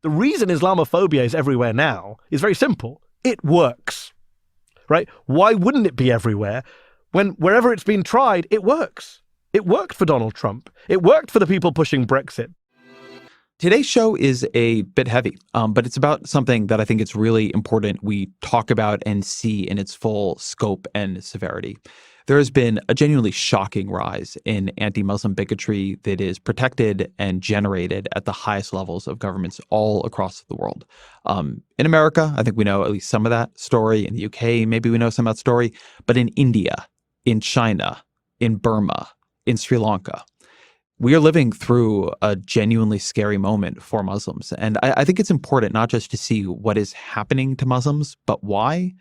The reason Islamophobia is everywhere now is very simple. It works, right? Why wouldn't it be everywhere when wherever it's been tried, it works? It worked for Donald Trump. It worked for the people pushing Brexit. Today's show is a bit heavy, but it's about something that I think it's really important we talk about and see in its full scope and severity. There has been a genuinely shocking rise in anti-Muslim bigotry that is protected and generated at the highest levels of governments all across the world. In America, I think we know at least some of that story. In the UK, maybe we know some of that story. But in India, in China, in Burma, in Sri Lanka, we are living through a genuinely scary moment for Muslims. And I think it's important not just to see what is happening to Muslims, but why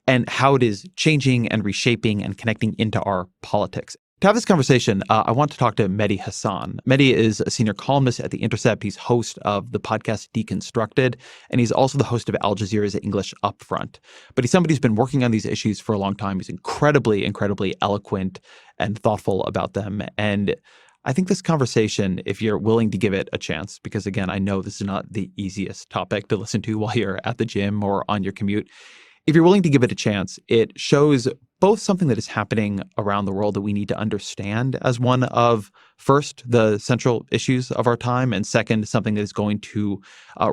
and how it is changing and reshaping and connecting into our politics. To have this conversation, I want to talk to Mehdi Hasan. Mehdi is a senior columnist at The Intercept. He's host of the podcast Deconstructed, and he's also the host of Al Jazeera's English Upfront. But he's somebody who's been working on these issues for a long time. He's incredibly, incredibly eloquent and thoughtful about them. And I think this conversation, if you're willing to give it a chance, because again, I know this is not the easiest topic to listen to while you're at the gym or on your commute. If you're willing to give it a chance, it shows both something that is happening around the world that we need to understand as one of, first, the central issues of our time, and second, something that is going to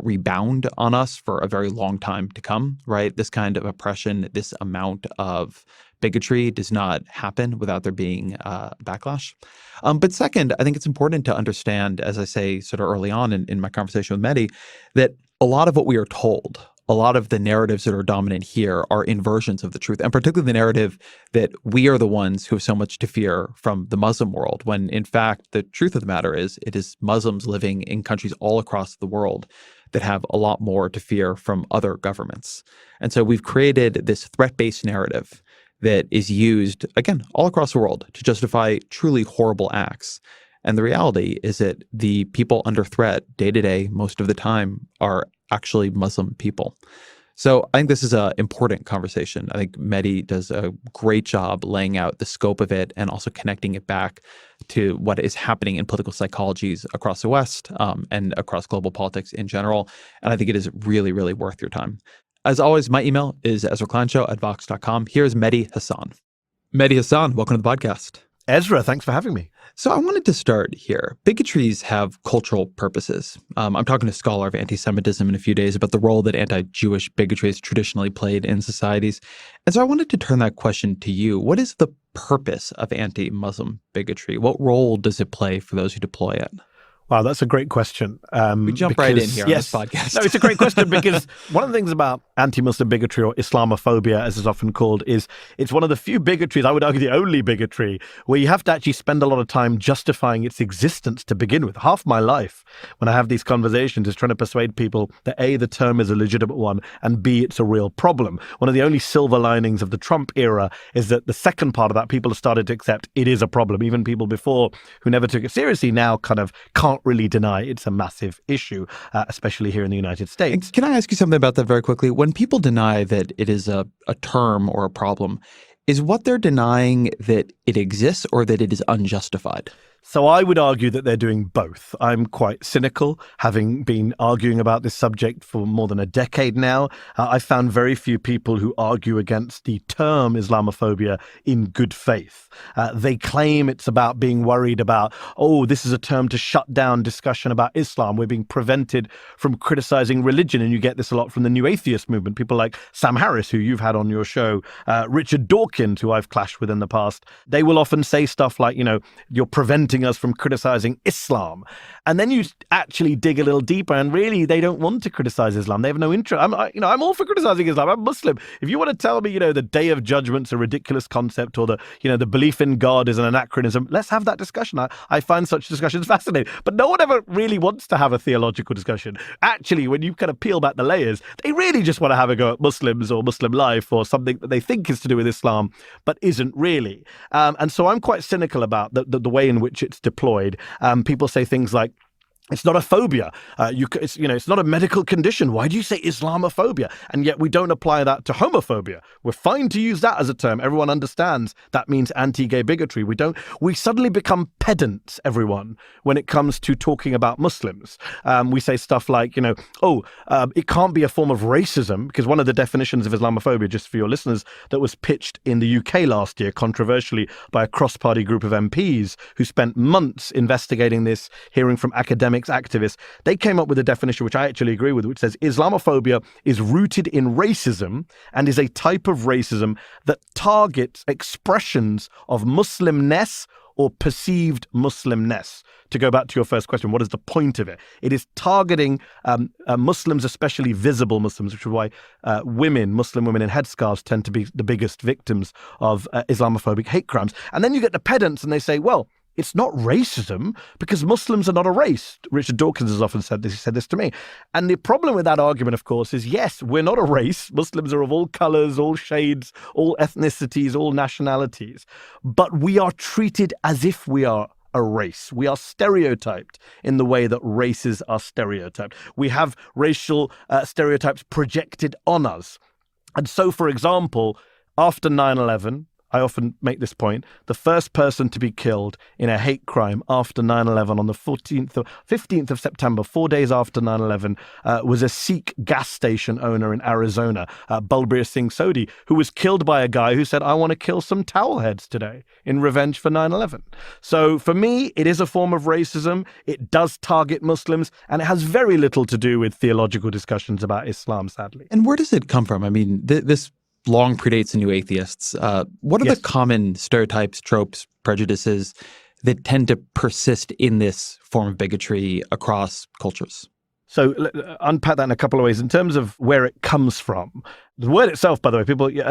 rebound on us for a very long time to come, right? This kind of oppression, this amount of bigotry does not happen without there being backlash. But second, I think it's important to understand, as I say sort of early on in my conversation with Mehdi, that a lot of what we are told, a lot of the narratives that are dominant here are inversions of the truth, and particularly the narrative that we are the ones who have so much to fear from the Muslim world, when in fact, the truth of the matter is it is Muslims living in countries all across the world that have a lot more to fear from other governments. And so we've created this threat-based narrative that is used, again, all across the world to justify truly horrible acts. And the reality is that the people under threat day to day, most of the time, are actually Muslim people. So I think this is an important conversation. I think Mehdi does a great job laying out the scope of it and also connecting it back to what is happening in political psychologies across the West and across global politics in general. And I think it is really, really worth your time. As always, my email is ezrakleinshow@vox.com. Here's Mehdi Hasan. Mehdi Hasan, welcome to the podcast. Ezra, thanks for having me. So I wanted to start here. Bigotries have cultural purposes. I'm talking to a scholar of anti-Semitism in a few days about the role that anti-Jewish bigotry has traditionally played in societies. And so I wanted to turn that question to you. What is the purpose of anti-Muslim bigotry? What role does it play for those who deploy it? Wow, that's a great question. We jump right in here on this podcast. No, it's a great question because one of the things about anti-Muslim bigotry, or Islamophobia as it's often called, is it's one of the few bigotries, I would argue the only bigotry, where you have to actually spend a lot of time justifying its existence to begin with. Half my life when I have these conversations is trying to persuade people that A, the term is a legitimate one, and B, it's a real problem. One of the only silver linings of the Trump era is that the second part of that, people have started to accept it is a problem. Even people before who never took it seriously now kind of can't really deny it's a massive issue, especially here in the United States. Can I ask you something about that very quickly? When people deny that it is a term or a problem, is what they're denying that it exists or that it is unjustified? So I would argue that they're doing both. I'm quite cynical, having been arguing about this subject for more than a decade now. I found very few people who argue against the term Islamophobia in good faith. They claim it's about being worried about, oh, this is a term to shut down discussion about Islam. We're being prevented from criticizing religion. And you get this a lot from the New Atheist movement. People like Sam Harris, who you've had on your show, Richard Dawkins, who I've clashed with in the past. They will often say stuff like, you're preventing us from criticizing Islam. And then you actually dig a little deeper and really they don't want to criticize Islam. They have no interest. I'm all for criticizing Islam. I'm Muslim. If you want to tell me, the Day of Judgment's a ridiculous concept or the belief in God is an anachronism, let's have that discussion. I find such discussions fascinating. But no one ever really wants to have a theological discussion. Actually, when you kind of peel back the layers, they really just want to have a go at Muslims or Muslim life or something that they think is to do with Islam, but isn't really. And so I'm quite cynical about the way in which it's deployed. People say things like, It's not a phobia. It's not a medical condition. Why do you say Islamophobia? And yet we don't apply that to homophobia. We're fine to use that as a term. Everyone understands that means anti-gay bigotry. We suddenly become pedants, everyone, when it comes to talking about Muslims. We say stuff like, it can't be a form of racism, because one of the definitions of Islamophobia, just for your listeners, that was pitched in the UK last year, controversially by a cross-party group of MPs who spent months investigating this, hearing from academics, activists, they came up with a definition which I actually agree with, which says Islamophobia is rooted in racism and is a type of racism that targets expressions of Muslimness or perceived Muslimness. To go back to your first question, what is the point of it? It is targeting Muslims, especially visible Muslims, which is why Muslim women in headscarves tend to be the biggest victims of Islamophobic hate crimes. And then you get the pedants and they say, well, it's not racism because Muslims are not a race. Richard Dawkins has often said this. He said this to me. And the problem with that argument, of course, is yes, we're not a race. Muslims are of all colors, all shades, all ethnicities, all nationalities. But we are treated as if we are a race. We are stereotyped in the way that races are stereotyped. We have racial stereotypes projected on us. And so, for example, after 9/11, I often make this point, the first person to be killed in a hate crime after 9/11 on the 15th of September, 4 days after 9/11, was a Sikh gas station owner in Arizona, Balbir Singh Sodhi, who was killed by a guy who said, I want to kill some towel heads today in revenge for 9/11. So for me, it is a form of racism. It does target Muslims, and it has very little to do with theological discussions about Islam, sadly. And where does it come from? I mean, this long predates the New Atheists. What are the common stereotypes, tropes, prejudices that tend to persist in this form of bigotry across cultures? So unpack that in a couple of ways. In terms of where it comes from, the word itself, by the way,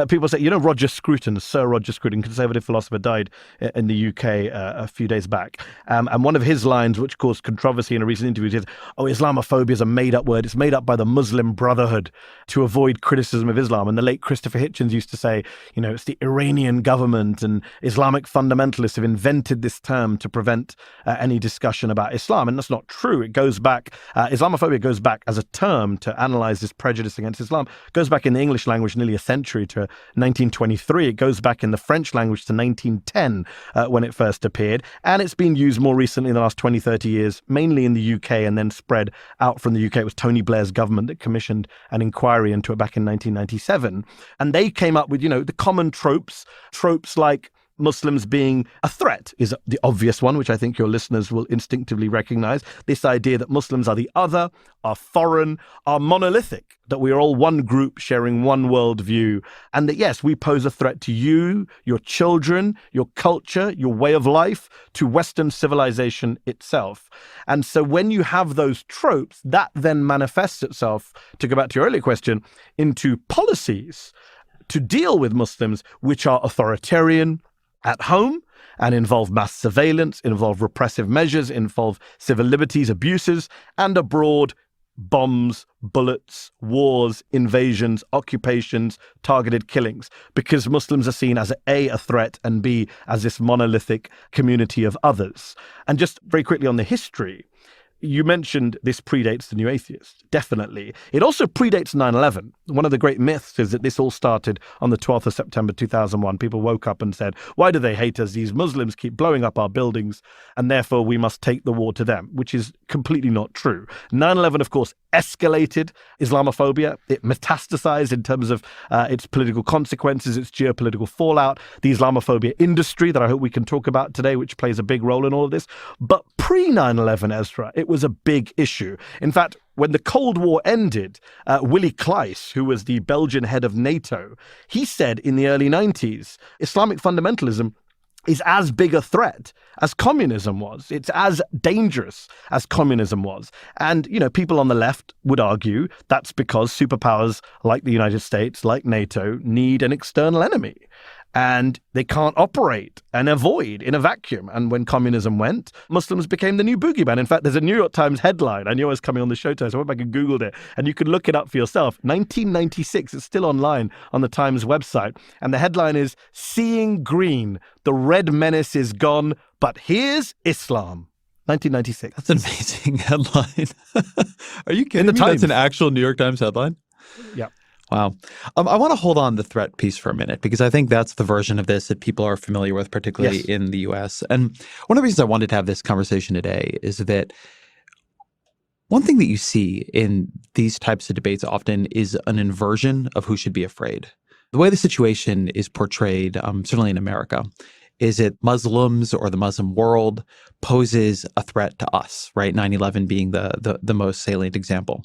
people say, Roger Scruton, Sir Roger Scruton, conservative philosopher, died in the UK a few days back. And one of his lines, which caused controversy in a recent interview, is, Islamophobia is a made-up word. It's made up by the Muslim Brotherhood to avoid criticism of Islam. And the late Christopher Hitchens used to say, it's the Iranian government and Islamic fundamentalists have invented this term to prevent any discussion about Islam. And that's not true. It goes back, Islamophobia goes back as a term to analyze this prejudice against Islam. It goes back in the English language nearly a century to 1923. It goes back in the French language to 1910 when it first appeared. And it's been used more recently in the last 20, 30 years, mainly in the UK and then spread out from the UK. It was Tony Blair's government that commissioned an inquiry into it back in 1997. And they came up with, the common tropes like Muslims being a threat is the obvious one, which I think your listeners will instinctively recognize. This idea that Muslims are the other, are foreign, are monolithic, that we are all one group sharing one worldview, and that, yes, we pose a threat to you, your children, your culture, your way of life, to Western civilization itself. And so when you have those tropes, that then manifests itself, to go back to your earlier question, into policies to deal with Muslims, which are authoritarian, at home, and involve mass surveillance, involve repressive measures, involve civil liberties abuses, and abroad, bombs, bullets, wars, invasions, occupations, targeted killings, because Muslims are seen as a threat, and B, as this monolithic community of others. And just very quickly on the history, you mentioned this predates the New Atheists. Definitely. It also predates 9/11. One of the great myths is that this all started on the 12th of September 2001. People woke up and said, why do they hate us? These Muslims keep blowing up our buildings, and therefore we must take the war to them, which is completely not true. 9/11, of course, escalated Islamophobia. It metastasized in terms of its political consequences, its geopolitical fallout, the Islamophobia industry that I hope we can talk about today, which plays a big role in all of this. But pre-9/11, Ezra, it was a big issue. In fact, when the Cold War ended, Willy Claes, who was the Belgian head of NATO, he said in the early 90s, Islamic fundamentalism is as big a threat as communism was. It's as dangerous as communism was. And, people on the left would argue that's because superpowers like the United States, like NATO, need an external enemy. And they can't operate and avoid in a vacuum. And when communism went, Muslims became the new boogeyman. In fact, there's a New York Times headline. I knew I was coming on the show today, so I went back and Googled it. And you can look it up for yourself. 1996, it's still online on the Times website. And the headline is, "Seeing Green, the Red Menace is gone, but here's Islam." 1996. That's an amazing headline. Are you kidding In the me? Times. That's an actual New York Times headline? Yeah. Wow. I want to hold on the threat piece for a minute because I think that's the version of this that people are familiar with, particularly Yes. in the U.S. And one of the reasons I wanted to have this conversation today is that one thing that you see in these types of debates often is an inversion of who should be afraid. The way the situation is portrayed, certainly in America, is that Muslims or the Muslim world poses a threat to us, right? 9/11 being the most salient example.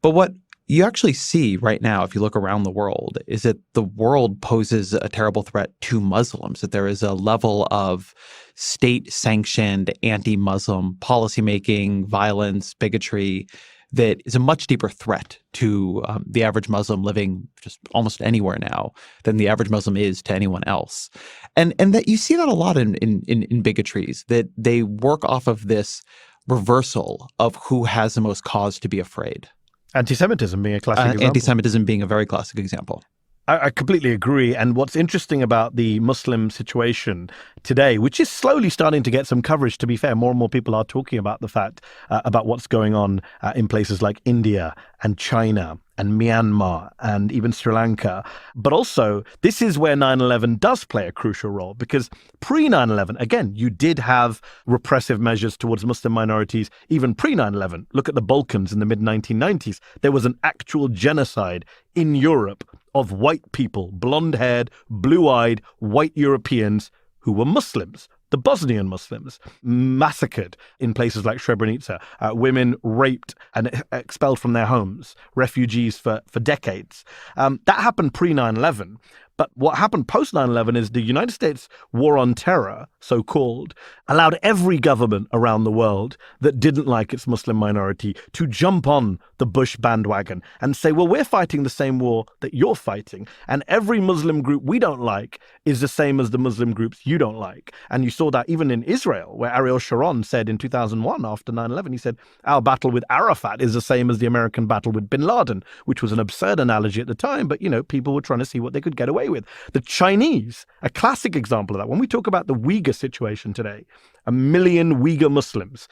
But what you actually see right now, if you look around the world, is that the world poses a terrible threat to Muslims, that there is a level of state-sanctioned anti-Muslim policymaking, violence, bigotry that is a much deeper threat to the average Muslim living just almost anywhere now than the average Muslim is to anyone else. And that you see that a lot in bigotries, that they work off of this reversal of who has the most cause to be afraid. Anti-Semitism being a classic example. Anti-Semitism being a very classic example. I completely agree. And what's interesting about the Muslim situation today, which is slowly starting to get some coverage, to be fair, more and more people are talking about the fact about what's going on in places like India and China and Myanmar and even Sri Lanka. But also, this is where 9/11 does play a crucial role, because pre-9/11, again, you did have repressive measures towards Muslim minorities, even pre-9/11. Look at the Balkans in the mid-1990s. There was an actual genocide in Europe of white people, blonde-haired, blue-eyed, white Europeans who were Muslims. The Bosnian Muslims massacred in places like Srebrenica, women raped and expelled from their homes, refugees for decades. That happened pre-9/11. But what happened post 9/11 is the United States war on terror, so-called, allowed every government around the world that didn't like its Muslim minority to jump on the Bush bandwagon and say, well, we're fighting the same war that you're fighting. And every Muslim group we don't like is the same as the Muslim groups you don't like. And you saw that even in Israel, where Ariel Sharon said in 2001, after 9/11, he said, our battle with Arafat is the same as the American battle with bin Laden, which was an absurd analogy at the time. But, people were trying to see what they could get away with. The Chinese, a classic example of that. When we talk about the Uyghur situation today, 1 million Uyghur Muslims,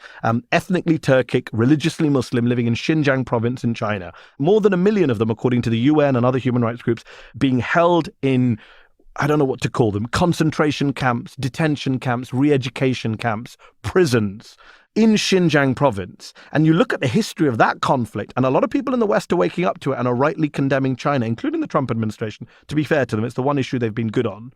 ethnically Turkic, religiously Muslim, living in Xinjiang province in China, more than 1 million of them, according to the UN and other human rights groups, being held in, I don't know what to call them, concentration camps, detention camps, re-education camps, prisons in Xinjiang province. And you look at the history of that conflict, and a lot of people in the West are waking up to it and are rightly condemning China, including the Trump administration. To be fair to them, it's the one issue they've been good on.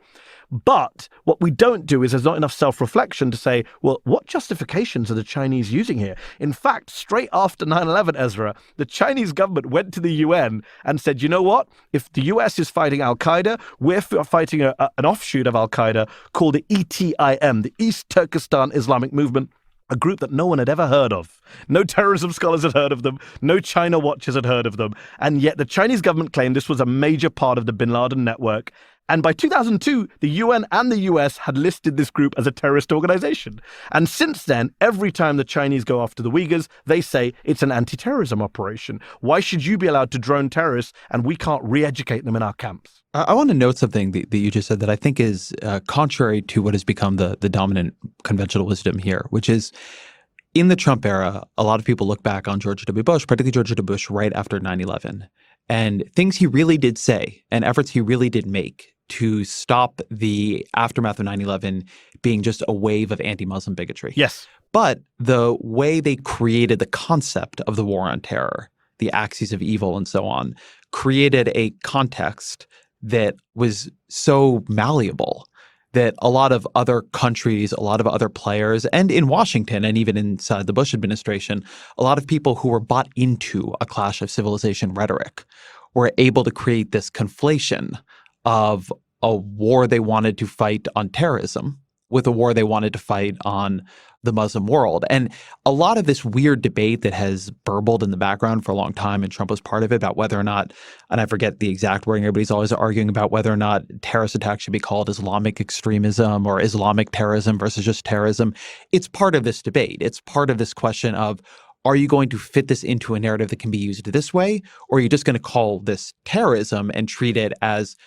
But what we don't do is there's not enough self-reflection to say, well, what justifications are the Chinese using here? In fact, straight after 9/11, Ezra, the Chinese government went to the UN and said, you know what? If the US is fighting Al-Qaeda, we're fighting an offshoot of Al-Qaeda called the ETIM, the East Turkestan Islamic Movement, a group that no one had ever heard of. No terrorism scholars had heard of them. No China watchers had heard of them. And yet the Chinese government claimed this was a major part of the bin Laden network. And by 2002, the UN and the US had listed this group as a terrorist organization. And since then, every time the Chinese go after the Uyghurs, they say it's an anti-terrorism operation. Why should you be allowed to drone terrorists and we can't re-educate them in our camps? I want to note something that you just said that I think is contrary to what has become the dominant conventional wisdom here, which is in the Trump era, a lot of people look back on George W. Bush, particularly George W. Bush right after 9/11, and things he really did say and efforts he really did make to stop the aftermath of 9/11 being just a wave of anti-Muslim bigotry. Yes. But the way they created the concept of the war on terror, the axes of evil and so on, created a context that was so malleable that a lot of other countries, a lot of other players, and in Washington and even inside the Bush administration, a lot of people who were bought into a clash of civilization rhetoric were able to create this conflation of a war they wanted to fight on terrorism with a war they wanted to fight on the Muslim world. And a lot of this weird debate that has burbled in the background for a long time, and Trump was part of it, about whether or not, and I forget the exact wording, everybody's always arguing about whether or not terrorist attacks should be called Islamic extremism or Islamic terrorism versus just terrorism. It's part of this debate. It's part of this question of, are you going to fit this into a narrative that can be used this way, or are you just going to call this terrorism and treat it as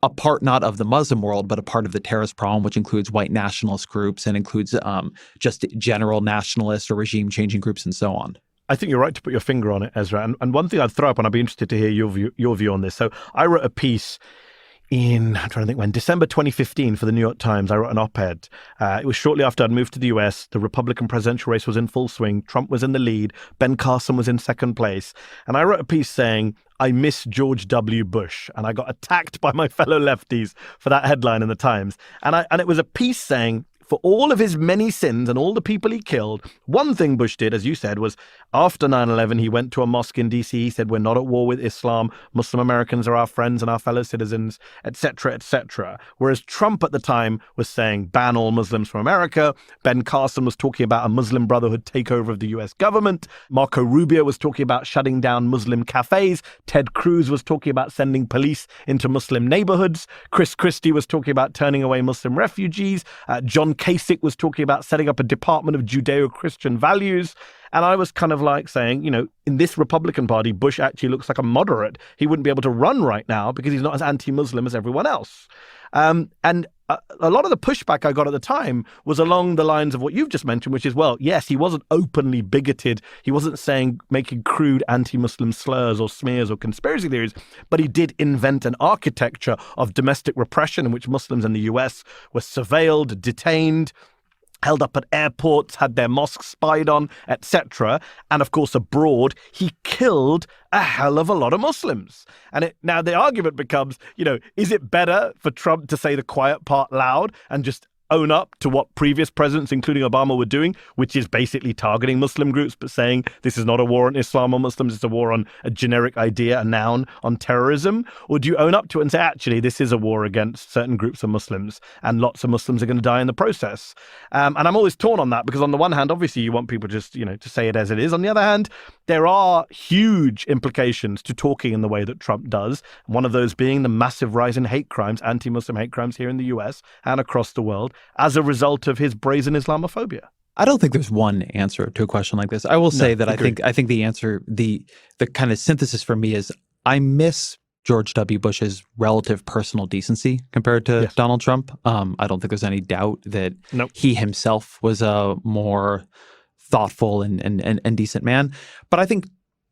a part not of the Muslim world, but a part of the terrorist problem, which includes white nationalist groups and includes just general nationalist or regime-changing groups and so on. I think you're right to put your finger on it, Ezra. And one thing I'd throw up, and I'd be interested to hear your view on this. So I wrote a piece I'm trying to think when, December 2015 for the New York Times. I wrote an op-ed. It was shortly after I'd moved to the US. The Republican presidential race was in full swing. Trump was in the lead. Ben Carson was in second place. And I wrote a piece saying, I miss George W. Bush. And I got attacked by my fellow lefties for that headline in the Times. And it was a piece saying, for all of his many sins and all the people he killed, one thing Bush did, as you said, was after 9/11, he went to a mosque in D.C. He said, we're not at war with Islam. Muslim Americans are our friends and our fellow citizens, etc., etc. Whereas Trump at the time was saying, ban all Muslims from America. Ben Carson was talking about a Muslim Brotherhood takeover of the U.S. government. Marco Rubio was talking about shutting down Muslim cafes. Ted Cruz was talking about sending police into Muslim neighborhoods. Chris Christie was talking about turning away Muslim refugees. John Kasich was talking about setting up a Department of Judeo-Christian Values. And I was kind of like saying, in this Republican Party, Bush actually looks like a moderate. He wouldn't be able to run right now because he's not as anti-Muslim as everyone else. And a lot of the pushback I got at the time was along the lines of what you've just mentioned, which is, well, yes, he wasn't openly bigoted. He wasn't making crude anti-Muslim slurs or smears or conspiracy theories, but he did invent an architecture of domestic repression in which Muslims in the US were surveilled, detained, held up at airports, had their mosques spied on, etc. And of course, abroad, he killed a hell of a lot of Muslims. And now the argument becomes, is it better for Trump to say the quiet part loud and just own up to what previous presidents, including Obama, were doing, which is basically targeting Muslim groups, but saying this is not a war on Islam or Muslims, it's a war on a generic idea, a noun, on terrorism? Or do you own up to it and say, actually, this is a war against certain groups of Muslims and lots of Muslims are going to die in the process? And I'm always torn on that because on the one hand, obviously, you want people just, to say it as it is. On the other hand, there are huge implications to talking in the way that Trump does. One of those being the massive rise in hate crimes, anti-Muslim hate crimes here in the US and across the world, as a result of his brazen Islamophobia. I don't think there's one answer to a question like this. I will say that agreed. I think the answer, the kind of synthesis for me is I miss George W. Bush's relative personal decency compared to Donald Trump. I don't think there's any doubt that he himself was a more thoughtful and decent man. But I think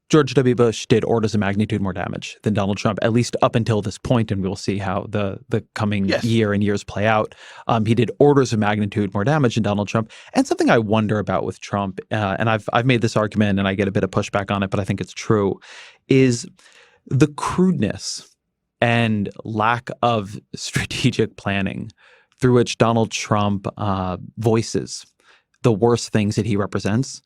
George W. Bush did orders of magnitude more damage than Donald Trump, at least up until this point, and we'll see how the coming year and years play out. He did orders of magnitude more damage than Donald Trump. And something I wonder about with Trump, and I've made this argument and I get a bit of pushback on it, but I think it's true, is the crudeness and lack of strategic planning through which Donald Trump voices the worst things that he represents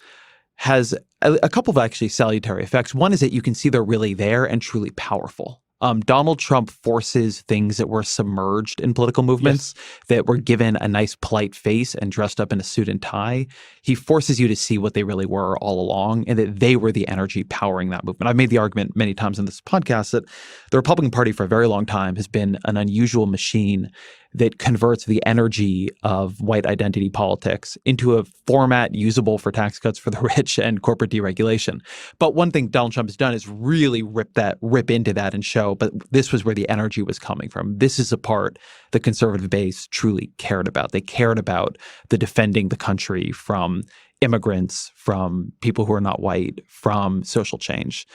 has a couple of actually salutary effects. One is that you can see they're really there and truly powerful. Donald Trump forces things that were submerged in political movements, that were given a nice polite face and dressed up in a suit and tie. He forces you to see what they really were all along and that they were the energy powering that movement. I've made the argument many times in this podcast that the Republican Party for a very long time has been an unusual machine that converts the energy of white identity politics into a format usable for tax cuts for the rich and corporate deregulation. But one thing Donald Trump has done is really rip into that and show, but this was where the energy was coming from. This is a part the conservative base truly cared about. They cared about the defending the country from immigrants, from people who are not white, from social change.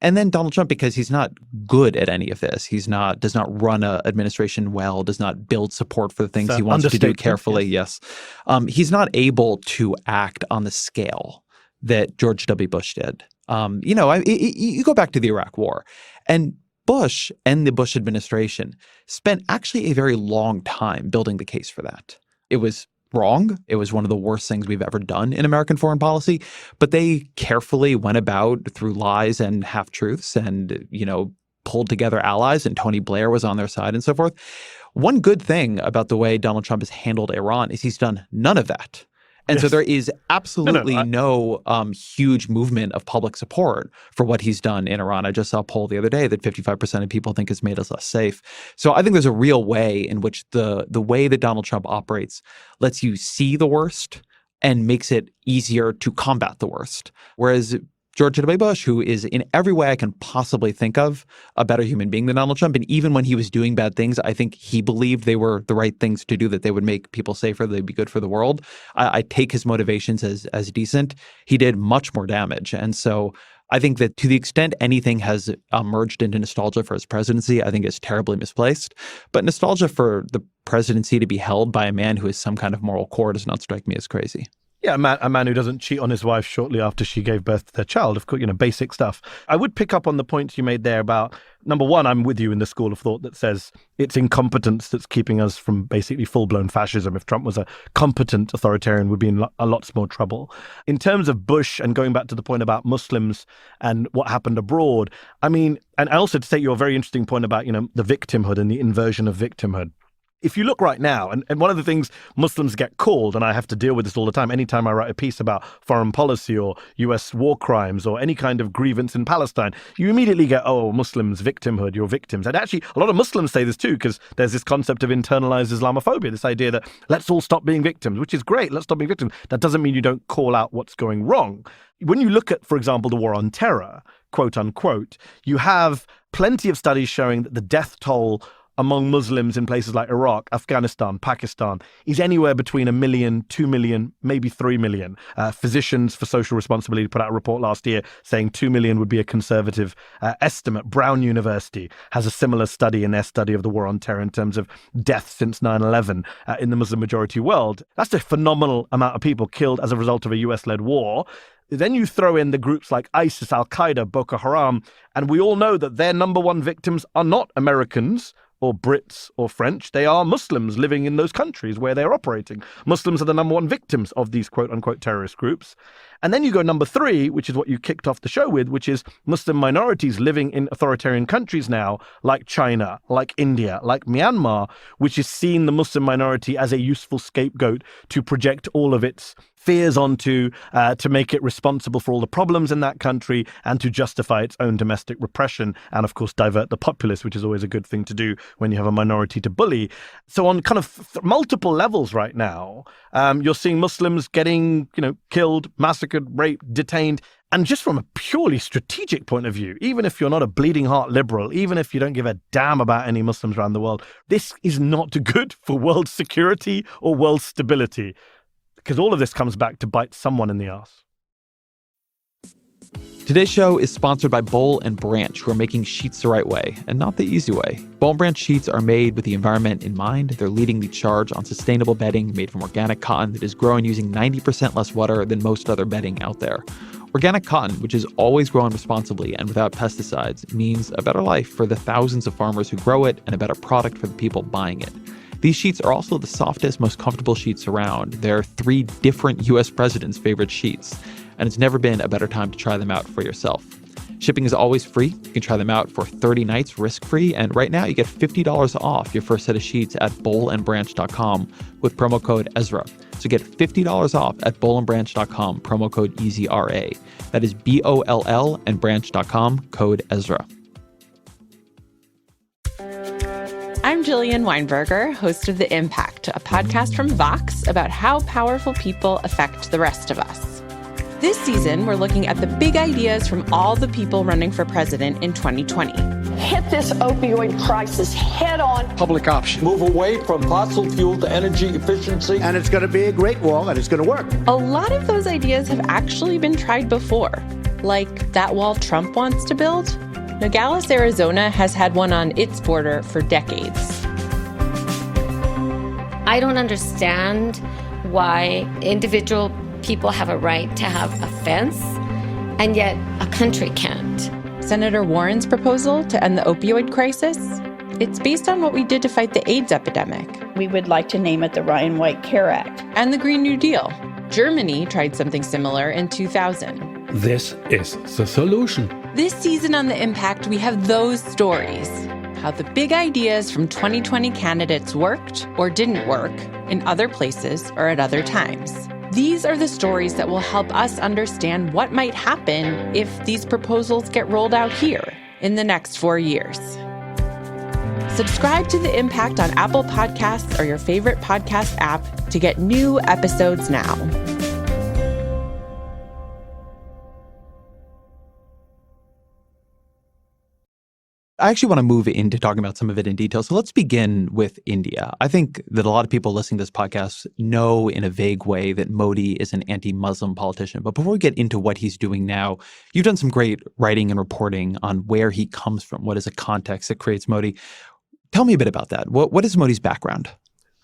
And then Donald Trump, because he's not good at any of this, does not run an administration well, does not build support for the things he wants to do carefully. Yes. He's not able to act on the scale that George W. Bush did. You go back to the Iraq War, and Bush and the Bush administration spent actually a very long time building the case for that. It was wrong. It was one of the worst things we've ever done in American foreign policy, but they carefully went about through lies and half-truths and, pulled together allies, and Tony Blair was on their side and so forth. One good thing about the way Donald Trump has handled Iran is he's done none of that. And so there is absolutely no huge movement of public support for what he's done in Iran. I just saw a poll the other day that 55% of people think it's made us less safe. So I think there's a real way in which the way that Donald Trump operates lets you see the worst and makes it easier to combat the worst. Whereas George W. Bush, who is in every way I can possibly think of a better human being than Donald Trump. And even when he was doing bad things, I think he believed they were the right things to do, that they would make people safer, they'd be good for the world. I take his motivations as decent. He did much more damage. And so I think that to the extent anything has merged into nostalgia for his presidency, I think it's terribly misplaced. But nostalgia for the presidency to be held by a man who has some kind of moral core does not strike me as crazy. Yeah, a man who doesn't cheat on his wife shortly after she gave birth to their child. Of course, basic stuff. I would pick up on the points you made there about, number one, I'm with you in the school of thought that says it's incompetence that's keeping us from basically full-blown fascism. If Trump was a competent authoritarian, we'd be in a lot more trouble. In terms of Bush, and going back to the point about Muslims and what happened abroad, I mean, and also to take your very interesting point about, the victimhood and the inversion of victimhood. If you look right now, and one of the things Muslims get called, and I have to deal with this all the time, anytime I write a piece about foreign policy or US war crimes or any kind of grievance in Palestine, you immediately get, oh, Muslims, victimhood, you're victims. And actually, a lot of Muslims say this too, because there's this concept of internalized Islamophobia, this idea that let's all stop being victims, which is great, let's stop being victims. That doesn't mean you don't call out what's going wrong. When you look at, for example, the war on terror, quote unquote, you have plenty of studies showing that the death toll among Muslims in places like Iraq, Afghanistan, Pakistan is anywhere between 1 million, 2 million, maybe 3 million. Physicians for Social Responsibility put out a report last year saying 2 million would be a conservative estimate. Brown University has a similar study in their study of the war on terror in terms of deaths since 9/11 in the Muslim majority world. That's a phenomenal amount of people killed as a result of a US-led war. Then you throw in the groups like ISIS, Al-Qaeda, Boko Haram, and we all know that their number one victims are not Americans or Brits or French. They are Muslims living in those countries where they're operating. Muslims are the number one victims of these quote-unquote terrorist groups. And then you go number 3, which is what you kicked off the show with, which is Muslim minorities living in authoritarian countries now, like China, like India, like Myanmar, which is seeing the Muslim minority as a useful scapegoat to project all of its fears onto, to make it responsible for all the problems in that country and to justify its own domestic repression and, of course, divert the populace, which is always a good thing to do when you have a minority to bully. So on kind of multiple levels right now, you're seeing Muslims getting, killed, massacred, raped, detained. And just from a purely strategic point of view, even if you're not a bleeding heart liberal, even if you don't give a damn about any Muslims around the world, this is not good for world security or world stability. Because all of this comes back to bite someone in the ass. Today's show is sponsored by Boll & Branch, who are making sheets the right way, and not the easy way. Boll & Branch sheets are made with the environment in mind. They're leading the charge on sustainable bedding made from organic cotton that is grown using 90% less water than most other bedding out there. Organic cotton, which is always grown responsibly and without pesticides, means a better life for the thousands of farmers who grow it and a better product for the people buying it. These sheets are also the softest, most comfortable sheets around. They're 3 different U.S. presidents' favorite sheets, and it's never been a better time to try them out for yourself. Shipping is always free. You can try them out for 30 nights risk-free, and right now you get $50 off your first set of sheets at bollandbranch.com with promo code Ezra. So get $50 off at bollandbranch.com, promo code EZRA. That is BOLL and branch.com, code Ezra. I'm Jillian Weinberger, host of The Impact, a podcast from Vox about how powerful people affect the rest of us. This season, we're looking at the big ideas from all the people running for president in 2020. Hit this opioid crisis head on. Public option. Move away from fossil fuel to energy efficiency. And it's going to be a great wall, and it's going to work. A lot of those ideas have actually been tried before, like that wall Trump wants to build. Nogales, Arizona has had one on its border for decades. I don't understand why individual people have a right to have a fence, and yet a country can't. Senator Warren's proposal to end the opioid crisis, it's based on what we did to fight the AIDS epidemic. We would like to name it the Ryan White Care Act. And the Green New Deal. Germany tried something similar in 2000. This is the solution. This season on The Impact, we have those stories. How the big ideas from 2020 candidates worked or didn't work in other places or at other times. These are the stories that will help us understand what might happen if these proposals get rolled out here in the next 4 years. Subscribe to The Impact on Apple Podcasts or your favorite podcast app to get new episodes now. I actually want to move into talking about some of it in detail. So let's begin with India. I think that a lot of people listening to this podcast know in a vague way that Modi is an anti-Muslim politician. But before we get into what he's doing now, you've done some great writing and reporting on where he comes from. What is the context that creates Modi? Tell me a bit about that. What is Modi's background?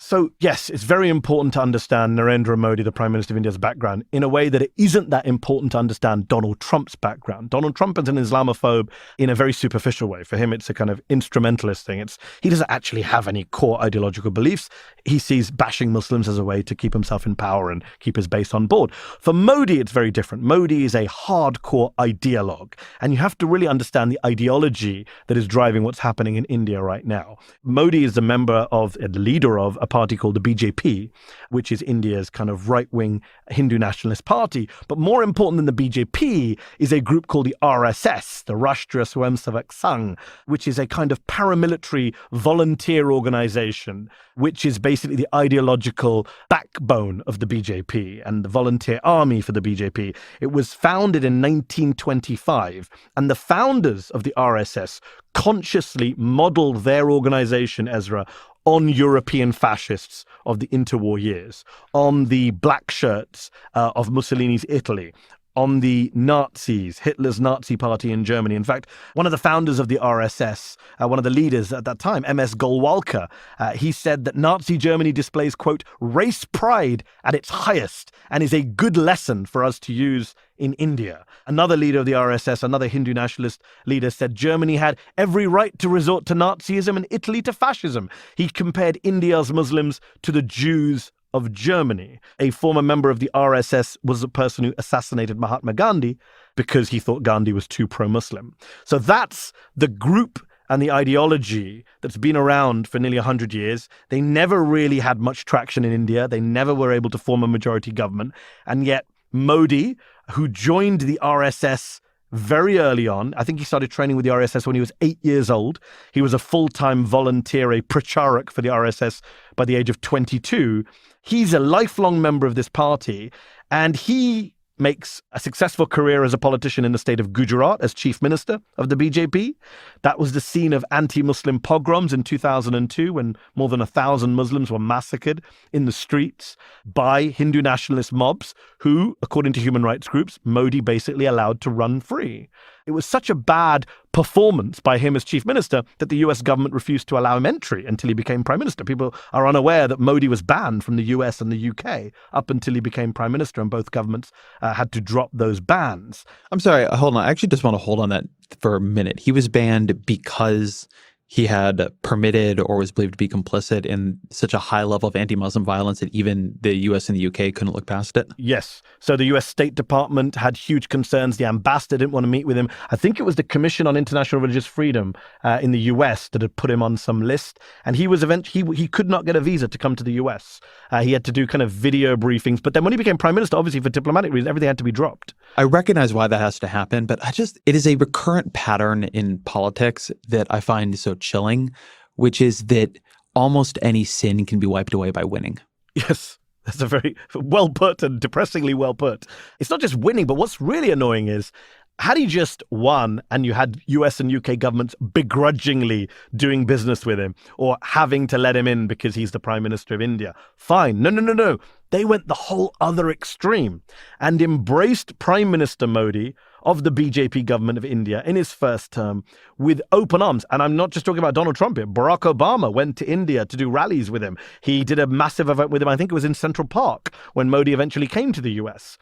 So, yes, it's very important to understand Narendra Modi, the Prime Minister of India's background, in a way that it isn't that important to understand Donald Trump's background. Donald Trump is an Islamophobe in a very superficial way. For him, it's a kind of instrumentalist thing. He doesn't actually have any core ideological beliefs. He sees bashing Muslims as a way to keep himself in power and keep his base on board. For Modi, it's very different. Modi is a hardcore ideologue, and you have to really understand the ideology that is driving what's happening in India right now. Modi is the leader of a party called the BJP, which is India's kind of right-wing Hindu nationalist party. But more important than the BJP is a group called the RSS, the Rashtriya Swayamsevak Sangh, which is a kind of paramilitary volunteer organization, which is basically the ideological backbone of the BJP and the volunteer army for the BJP. It was founded in 1925, and the founders of the RSS consciously modeled their organization, Ezra, on European fascists of the interwar years, on the black shirts of Mussolini's Italy, on the Nazis, Hitler's Nazi party in Germany. In fact, one of the founders of the RSS, one of the leaders at that time, M.S. Golwalkar, he said that Nazi Germany displays, quote, race pride at its highest and is a good lesson for us to use in India. Another leader of the RSS, another Hindu nationalist leader, said Germany had every right to resort to Nazism and Italy to fascism. He compared India's Muslims to the Jews of Germany. A former member of the RSS was the person who assassinated Mahatma Gandhi because he thought Gandhi was too pro-Muslim. So that's the group and the ideology that's been around for nearly 100 years. They never really had much traction in India. They never were able to form a majority government. And yet Modi, who joined the RSS very early on, I think he started training with the RSS when he was 8 years old. He was a full-time volunteer, a pracharak for the RSS by the age of 22. He's a lifelong member of this party, and he makes a successful career as a politician in the state of Gujarat as chief minister of the BJP. That was the scene of anti-Muslim pogroms in 2002 when more than 1,000 Muslims were massacred in the streets by Hindu nationalist mobs who, according to human rights groups, Modi basically allowed to run free. It was such a bad performance by him as chief minister that the US government refused to allow him entry until he became prime minister. People are unaware that Modi was banned from the US and the UK up until he became prime minister, and both governments had to drop those bans. I'm sorry, hold on. I actually just want to hold on that for a minute. He was banned because he had permitted or was believed to be complicit in such a high level of anti-Muslim violence that even the US and the UK couldn't look past it? Yes. So the US State Department had huge concerns. The ambassador didn't want to meet with him. I think it was the Commission on International Religious Freedom in the US that had put him on some list. And he was he could not get a visa to come to the US. He had to do kind of video briefings. But then when he became prime minister, obviously for diplomatic reasons, everything had to be dropped. I recognize why that has to happen, but it is a recurrent pattern in politics that I find so chilling, which is that almost any sin can be wiped away by winning. Yes, that's a very well put and depressingly well put. It's not just winning, but what's really annoying is, had he just won and you had US and UK governments begrudgingly doing business with him or having to let him in because he's the Prime Minister of India, fine. No. They went the whole other extreme and embraced Prime Minister Modi of the BJP government of India in his first term with open arms. And I'm not just talking about Donald Trump here. Barack Obama went to India to do rallies with him. He did a massive event with him. I think it was in Central Park when Modi eventually came to the US.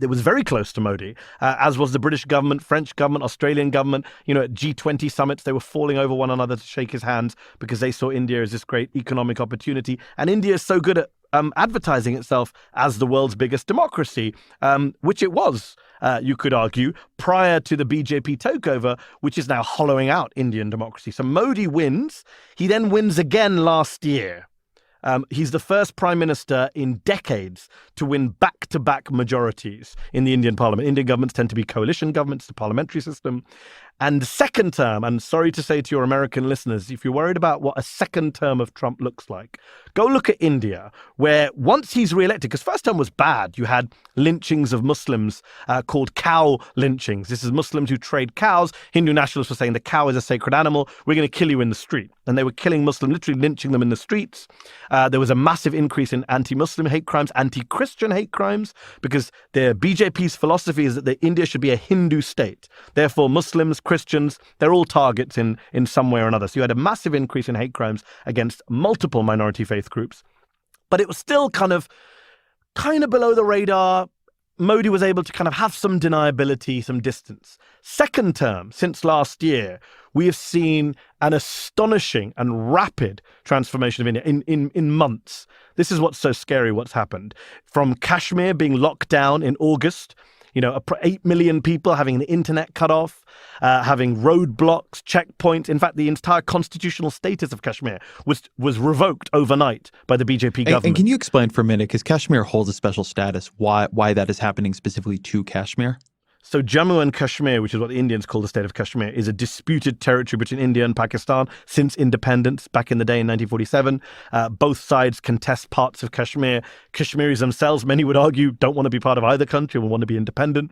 It was very close to Modi, as was the British government, French government, Australian government. You know, at G20 summits, they were falling over one another to shake his hands because they saw India as this great economic opportunity. And India is so good at advertising itself as the world's biggest democracy, which it was, you could argue, prior to the BJP takeover, which is now hollowing out Indian democracy. So Modi wins. He then wins again last year. He's the first prime minister in decades to win back-to-back majorities in the Indian parliament. Indian governments tend to be coalition governments, the parliamentary system. And the second term, and sorry to say to your American listeners, if you're worried about what a second term of Trump looks like, go look at India, where once he's re-elected, because first term was bad, you had lynchings of Muslims called cow lynchings. This is Muslims who trade cows. Hindu nationalists were saying the cow is a sacred animal. We're going to kill you in the street. And they were killing Muslims, literally lynching them in the streets. There was a massive increase in anti-Muslim hate crimes, anti-Christian hate crimes, because the BJP's philosophy is that India should be a Hindu state. Therefore, Muslims, Christians, they're all targets in some way or another. So you had a massive increase in hate crimes against multiple minority faith groups. But it was still kind of below the radar. Modi was able to kind of have some deniability, some distance. Second term, since last year, we have seen an astonishing and rapid transformation of India in months. This is what's so scary, what's happened. From Kashmir being locked down in August, 8 million people having the internet cut off, having roadblocks, checkpoints. In fact, the entire constitutional status of Kashmir was revoked overnight by the BJP government. And can you explain for a minute, because Kashmir holds a special status, why that is happening specifically to Kashmir? So Jammu and Kashmir, which is what the Indians call the state of Kashmir, is a disputed territory between India and Pakistan since independence back in the day in 1947. Both sides contest parts of Kashmir. Kashmiris themselves, many would argue, don't want to be part of either country, will want to be independent.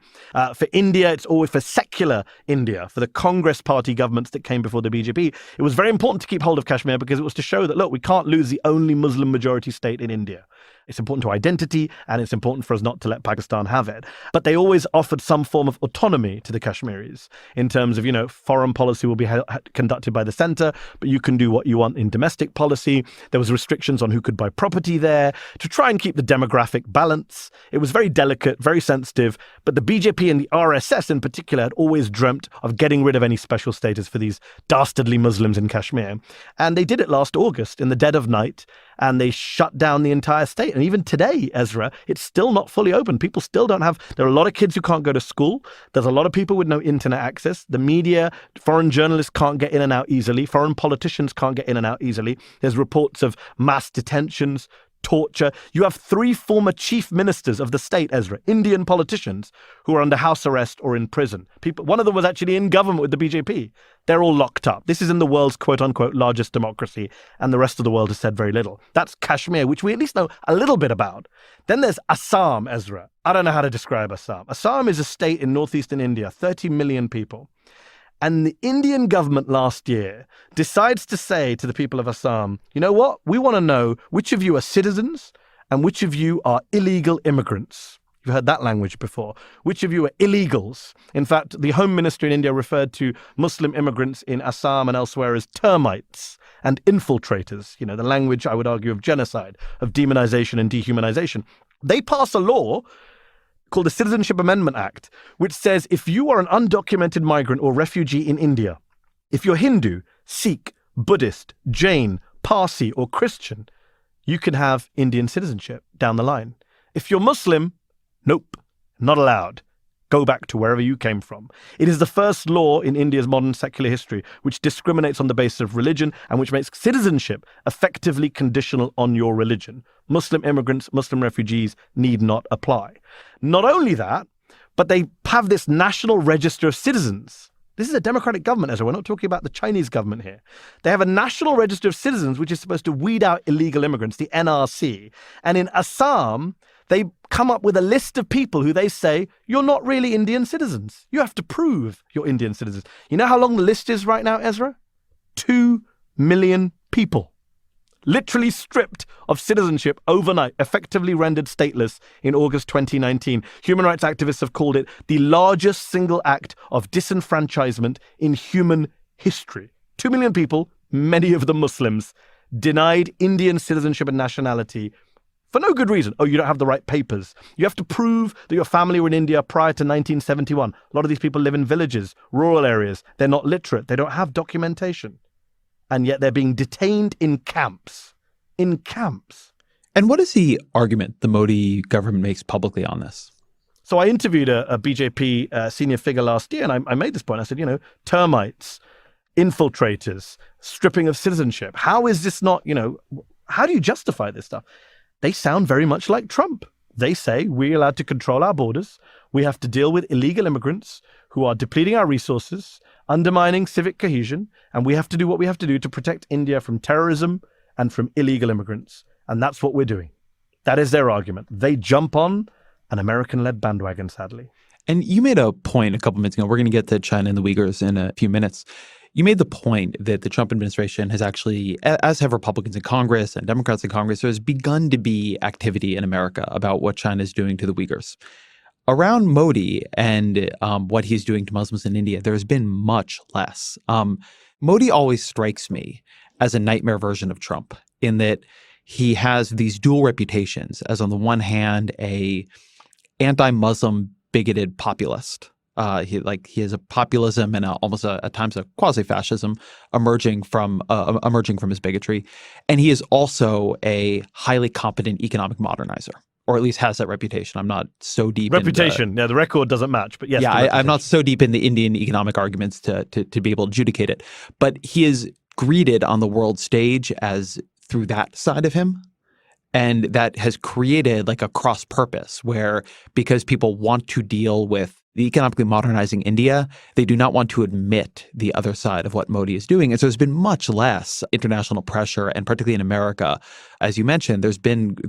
For India, it's always for secular India, for the Congress party governments that came before the BJP. It was very important to keep hold of Kashmir because it was to show that, look, we can't lose the only Muslim majority state in India. It's important to identity, and it's important for us not to let Pakistan have it. But they always offered some form of autonomy to the Kashmiris in terms of, foreign policy will be conducted by the center, but you can do what you want in domestic policy. There was restrictions on who could buy property there to try and keep the demographic balance. It was very delicate, very sensitive, but the BJP and the RSS in particular had always dreamt of getting rid of any special status for these dastardly Muslims in Kashmir. And they did it last August in the dead of night, and they shut down the entire state. And even today, Ezra, it's still not fully open. People still don't have, there are a lot of kids who can't go to school. There's a lot of people with no internet access. The media, foreign journalists can't get in and out easily. Foreign politicians can't get in and out easily. There's reports of mass detentions, torture. You have 3 former chief ministers of the state, Ezra, Indian politicians who are under house arrest or in prison. One of them was actually in government with the BJP. They're all locked up. This is in the world's quote-unquote largest democracy, and the rest of the world has said very little. That's Kashmir, which we at least know a little bit about. Then there's Assam, Ezra. I don't know how to describe Assam. Assam is a state in northeastern India, 30 million people. And the Indian government last year decides to say to the people of Assam, you know what? We want to know which of you are citizens and which of you are illegal immigrants. You've heard that language before. Which of you are illegals? In fact, the Home Ministry in India referred to Muslim immigrants in Assam and elsewhere as termites and infiltrators, the language, I would argue, of genocide, of demonization and dehumanization. They pass a law called the Citizenship Amendment Act, which says if you are an undocumented migrant or refugee in India, if you're Hindu, Sikh, Buddhist, Jain, Parsi, or Christian, you can have Indian citizenship down the line. If you're Muslim, nope, not allowed. Go back to wherever you came from. It is the first law in India's modern secular history which discriminates on the basis of religion and which makes citizenship effectively conditional on your religion. Muslim immigrants, Muslim refugees need not apply. Not only that, but they have this National Register of Citizens. This is a democratic government, Ezra. We're not talking about the Chinese government here. They have a National Register of Citizens which is supposed to weed out illegal immigrants, the NRC. And in Assam, they come up with a list of people who they say, you're not really Indian citizens. You have to prove you're Indian citizens. You know how long the list is right now, Ezra? 2 million people. Literally stripped of citizenship overnight, effectively rendered stateless in August 2019. Human rights activists have called it the largest single act of disenfranchisement in human history. 2 million people, many of them Muslims, denied Indian citizenship and nationality for no good reason. Oh, you don't have the right papers. You have to prove that your family were in India prior to 1971. A lot of these people live in villages, rural areas. They're not literate. They don't have documentation. And yet they're being detained in camps. In camps. And what is the argument the Modi government makes publicly on this? So I interviewed a BJP senior figure last year, and I made this point. I said, termites, infiltrators, stripping of citizenship. How is this not, how do you justify this stuff? They sound very much like Trump. They say we're allowed to control our borders. We have to deal with illegal immigrants who are depleting our resources, undermining civic cohesion, and we have to do what we have to do to protect India from terrorism and from illegal immigrants. And that's what we're doing. That is their argument. They jump on an American-led bandwagon, sadly. And you made a point a couple minutes ago. We're going to get to China and the Uyghurs in a few minutes. You made the point that the Trump administration has actually, as have Republicans in Congress and Democrats in Congress, there has begun to be activity in America about what China is doing to the Uyghurs. Around Modi and what he's doing to Muslims in India, there has been much less. Modi always strikes me as a nightmare version of Trump in that he has these dual reputations as, on the one hand, a anti-Muslim bigoted populist. He has a populism and almost at times a quasi-fascism emerging from his bigotry, and he is also a highly competent economic modernizer, or at least has that reputation. I'm not so deep. The record doesn't match, but yes. Yeah, I'm not so deep in the Indian economic arguments to be able to adjudicate it, but he is greeted on the world stage as through that side of him. And that has created like a cross purpose where, because people want to deal with the economically modernizing India, they do not want to admit the other side of what Modi is doing. And so there's been much less international pressure, and particularly in America, as you mentioned, there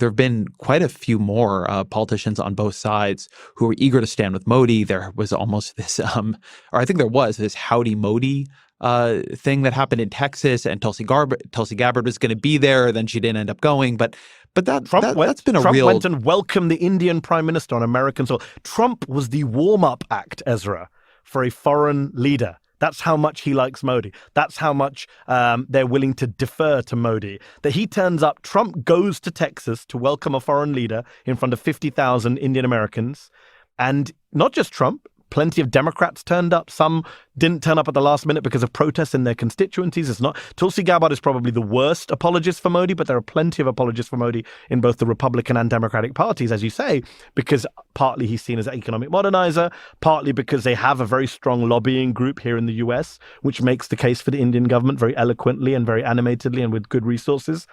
have been quite a few more politicians on both sides who are eager to stand with Modi. There was almost this, or I think there was this Howdy Modi thing that happened in Texas, and Tulsi Gabbard was going to be there, then she didn't end up going, but that's been a Trump real. went and welcomed the Indian prime minister on American soil. Trump was the warm-up act, Ezra, for a foreign leader. That's how much he likes Modi. That's how much they're willing to defer to Modi. That he turns up, Trump goes to Texas to welcome a foreign leader in front of 50,000 Indian Americans. And not just Trump, plenty of Democrats turned up. Some didn't turn up at the last minute because of protests in their constituencies. It's not. Tulsi Gabbard is probably the worst apologist for Modi, but there are plenty of apologists for Modi in both the Republican and Democratic parties, as you say, because partly he's seen as an economic modernizer, partly because they have a very strong lobbying group here in the US, which makes the case for the Indian government very eloquently and very animatedly and with good resources.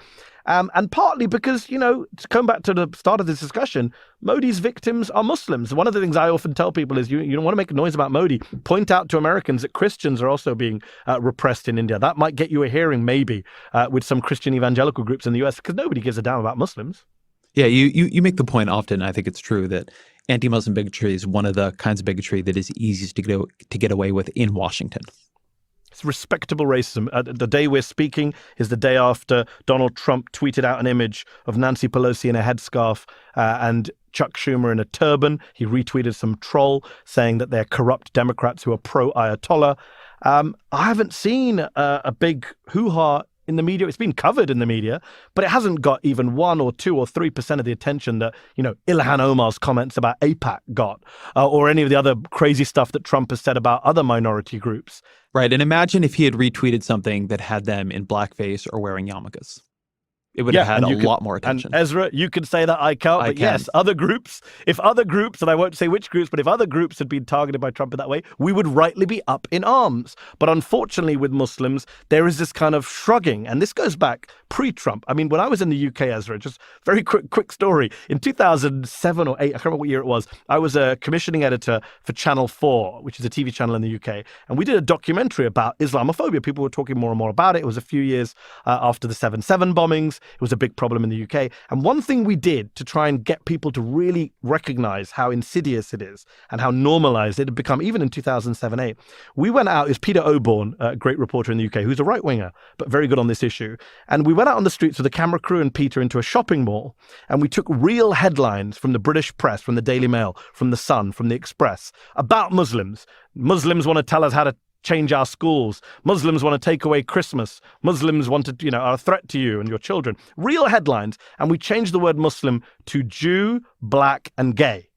And partly because, to come back to the start of this discussion, Modi's victims are Muslims. One of the things I often tell people is you don't want to make a noise about Modi. Point out to Americans that Christians are also being repressed in India. That might get you a hearing maybe with some Christian evangelical groups in the US, because nobody gives a damn about Muslims. Yeah, you make the point often. I think it's true that anti-Muslim bigotry is one of the kinds of bigotry that is easiest to get away with in Washington. It's respectable racism. The day we're speaking is the day after Donald Trump tweeted out an image of Nancy Pelosi in a headscarf and Chuck Schumer in a turban. He retweeted some troll saying that they're corrupt Democrats who are pro-Ayatollah. I haven't seen a big hoo-ha in the media. It's been covered in the media, but it hasn't got even 1 or 2 or 3% of the attention that, Ilhan Omar's comments about AIPAC got, or any of the other crazy stuff that Trump has said about other minority groups. Right. And imagine if he had retweeted something that had them in blackface or wearing yarmulkes. It would have had a lot more attention. And Ezra, you can say that I can't, but yes, other groups, and I won't say which groups, but if other groups had been targeted by Trump in that way, we would rightly be up in arms. But unfortunately with Muslims, there is this kind of shrugging. And this goes back pre-Trump. I mean, when I was in the UK, Ezra, just very quick story. In 2007 or 8, I can't remember what year it was, I was a commissioning editor for Channel 4, which is a TV channel in the UK. And we did a documentary about Islamophobia. People were talking more and more about it. It was a few years after the 7/7 bombings. It was a big problem in the UK. And one thing we did to try and get people to really recognize how insidious it is and how normalized it had become, even in 2007-8, we went out, it was Peter Oborne, a great reporter in the UK, who's a right-winger, but very good on this issue. And we went out on the streets with a camera crew and Peter into a shopping mall, and we took real headlines from the British press, from the Daily Mail, from the Sun, from the Express, about Muslims. Muslims want to tell us how to change our schools. Muslims want to take away Christmas. Muslims want to, are a threat to you and your children. Real headlines. And we changed the word Muslim to Jew, black, and gay.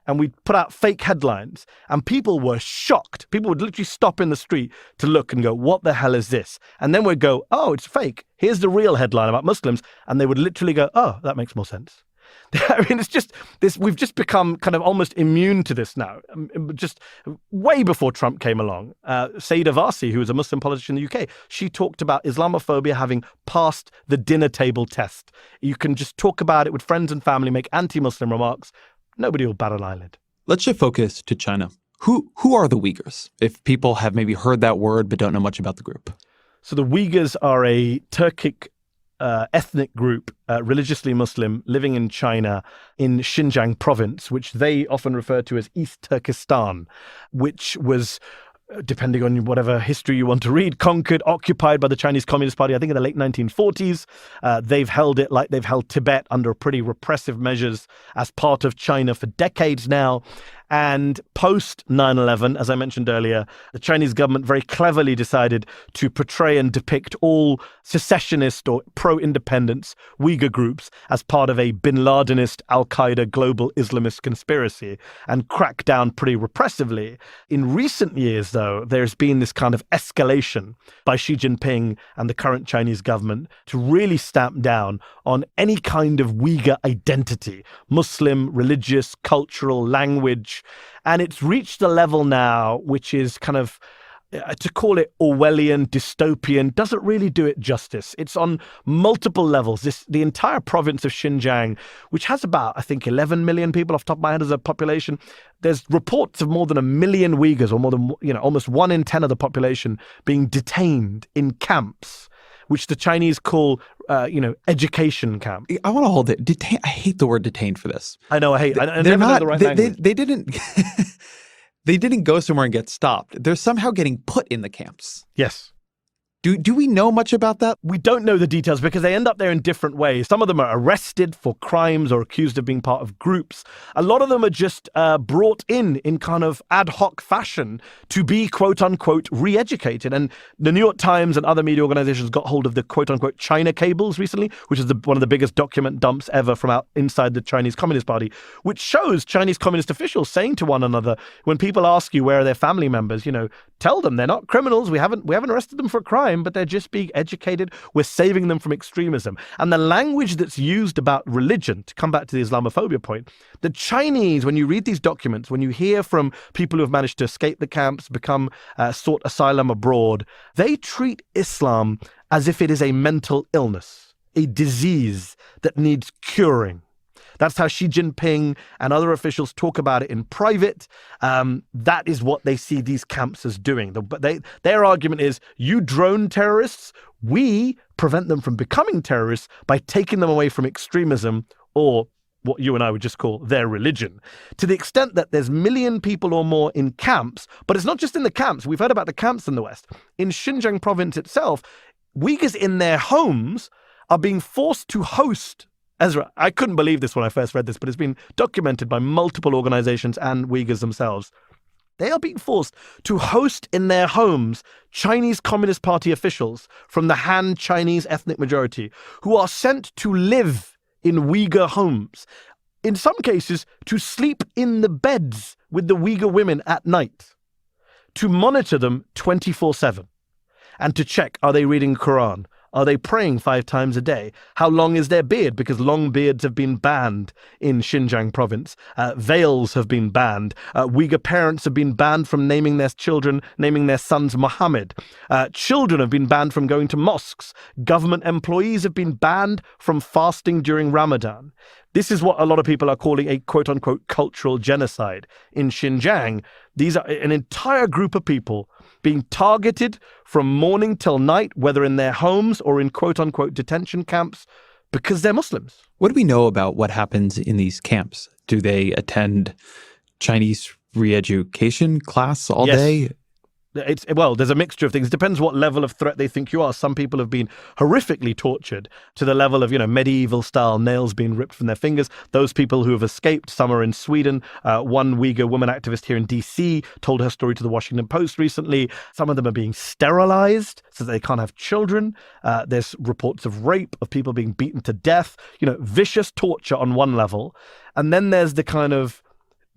And we put out fake headlines. And people were shocked. People would literally stop in the street to look and go, what the hell is this? And then we'd go, oh, it's fake. Here's the real headline about Muslims. And they would literally go, oh, that makes more sense. I mean, it's just this. We've just become kind of almost immune to this now. Just way before Trump came along, Saida Varsi, who was a Muslim politician in the UK, she talked about Islamophobia having passed the dinner table test. You can just talk about it with friends and family, make anti-Muslim remarks. Nobody will bat an eyelid. Let's shift focus to China. Who are the Uyghurs, if people have maybe heard that word but don't know much about the group? So the Uyghurs are a Turkic ethnic group, religiously Muslim, living in China in Xinjiang province, which they often refer to as East Turkestan, which was, depending on whatever history you want to read, conquered, occupied by the Chinese Communist Party, I think in the late 1940s. They've held it like they've held Tibet under pretty repressive measures as part of China for decades now. And post 9/11, as I mentioned earlier, the Chinese government very cleverly decided to portray and depict all secessionist or pro-independence Uyghur groups as part of a bin Ladenist al-Qaeda global Islamist conspiracy and crack down pretty repressively. In recent years, though, there's been this kind of escalation by Xi Jinping and the current Chinese government to really stamp down on any kind of Uyghur identity, Muslim, religious, cultural, language. And it's reached a level now which is kind of, to call it Orwellian, dystopian, doesn't really do it justice. It's on multiple levels. The entire province of Xinjiang, which has about, I think, 11 million people off the top of my head as a population. There's reports of more than 1 million Uyghurs, or more than, almost 1 in 10 of the population being detained in camps, which the Chinese call, education camp. I want to hold it. I hate the word detained for this. I know, I hate it. They're not, the right language. They didn't they didn't go somewhere and get stopped. They're somehow getting put in the camps. Yes. Do we know much about that? We don't know the details because they end up there in different ways. Some of them are arrested for crimes or accused of being part of groups. A lot of them are just brought in kind of ad hoc fashion to be, quote unquote, re-educated. And the New York Times and other media organizations got hold of the, quote unquote, China cables recently, which is one of the biggest document dumps ever from out inside the Chinese Communist Party, which shows Chinese communist officials saying to one another, when people ask you where are their family members, tell them they're not criminals. We haven't arrested them for a crime, but they're just being educated. We're saving them from extremism. And the language that's used about religion, to come back to the Islamophobia point, the Chinese, when you read these documents, when you hear from people who have managed to escape the camps, sought asylum abroad, they treat Islam as if it is a mental illness, a disease that needs curing. That's how Xi Jinping and other officials talk about it in private. That is what they see these camps as doing. Their argument is, you drone terrorists, we prevent them from becoming terrorists by taking them away from extremism, or what you and I would just call their religion. To the extent that there's 1 million people or more in camps, but it's not just in the camps. We've heard about the camps in the West. In Xinjiang province itself, Uyghurs in their homes are being forced to host. Ezra, I couldn't believe this when I first read this, but it's been documented by multiple organizations and Uyghurs themselves. They are being forced to host in their homes Chinese Communist Party officials from the Han Chinese ethnic majority who are sent to live in Uyghur homes, in some cases to sleep in the beds with the Uyghur women at night, to monitor them 24/7 and to check, are they reading Quran? Are they praying 5 times a day? How long is their beard? Because long beards have been banned in Xinjiang province. Veils have been banned. Uyghur parents have been banned from naming their sons Muhammad. Children have been banned from going to mosques. Government employees have been banned from fasting during Ramadan. This is what a lot of people are calling a quote-unquote cultural genocide. In Xinjiang, these are an entire group of people being targeted from morning till night, whether in their homes or in quote-unquote detention camps, because they're Muslims. What do we know about what happens in these camps? Do they attend Chinese re-education class all day? There's a mixture of things. It depends what level of threat they think you are. Some people have been horrifically tortured to the level of, medieval style nails being ripped from their fingers. Those people who have escaped, some are in Sweden. One Uyghur woman activist here in DC told her story to the Washington Post recently. Some of them are being sterilized so that they can't have children. There's reports of rape, of people being beaten to death, vicious torture on one level. And then there's the kind of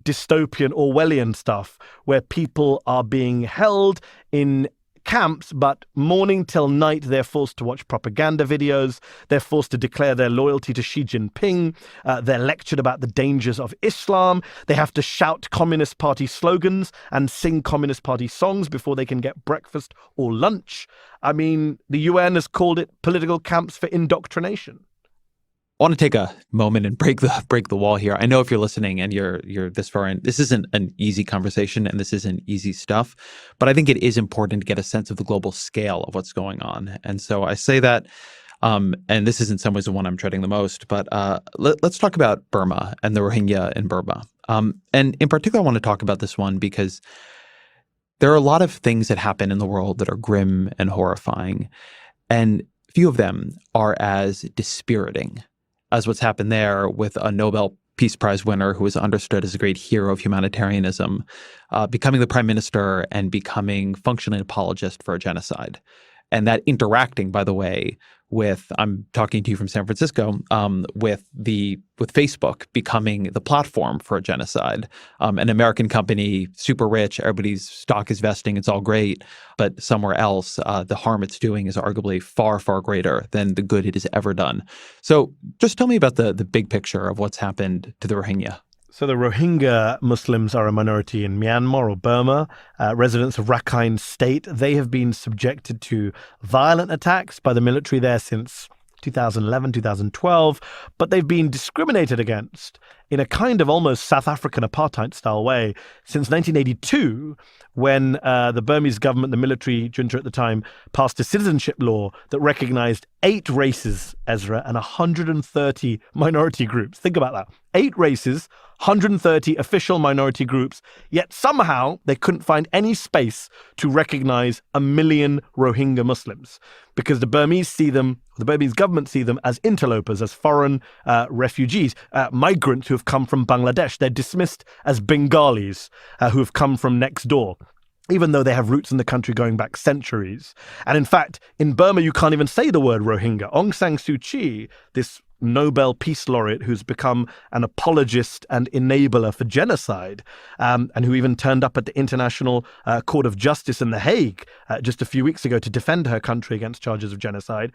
dystopian Orwellian stuff where people are being held in camps, but morning till night, they're forced to watch propaganda videos. They're forced to declare their loyalty to Xi Jinping. They're lectured about the dangers of Islam. They have to shout Communist Party slogans and sing Communist Party songs before they can get breakfast or lunch. I mean, the UN has called it political camps for indoctrination. I want to take a moment and break the wall here. I know if you're listening and you're this far in, this isn't an easy conversation and this isn't easy stuff, but I think it is important to get a sense of the global scale of what's going on. And so I say that, and this is in some ways the one I'm treading the most, but let's talk about Burma and the Rohingya in Burma. And in particular, I want to talk about this one because there are a lot of things that happen in the world that are grim and horrifying, and few of them are as dispiriting as what's happened there with a Nobel Peace Prize winner who is understood as a great hero of humanitarianism, becoming the prime minister and becoming functionally an apologist for a genocide. And that interacting, by the way, with, I'm talking to you from San Francisco, with Facebook becoming the platform for a genocide. An American company, super rich, everybody's stock is vesting, it's all great. But somewhere else, the harm it's doing is arguably far, far greater than the good it has ever done. So just tell me about the big picture of what's happened to the Rohingya. So the Rohingya Muslims are a minority in Myanmar or Burma, residents of Rakhine State. They have been subjected to violent attacks by the military there since 2011, 2012, but they've been discriminated against in a kind of almost South African apartheid-style way since 1982, when the Burmese government, the military junta at the time, passed a citizenship law that recognized 8 races, Ezra, and 130 minority groups. Think about that. 8 races, 130 official minority groups, yet somehow they couldn't find any space to recognize 1 million Rohingya Muslims because the Burmese government see them as interlopers, as foreign refugees, migrants who have come from Bangladesh. They're dismissed as Bengalis who have come from next door, even though they have roots in the country going back centuries. And in fact, in Burma, you can't even say the word Rohingya. Aung San Suu Kyi, this Nobel Peace Laureate who's become an apologist and enabler for genocide, and who even turned up at the International Court of Justice in The Hague just a few weeks ago to defend her country against charges of genocide.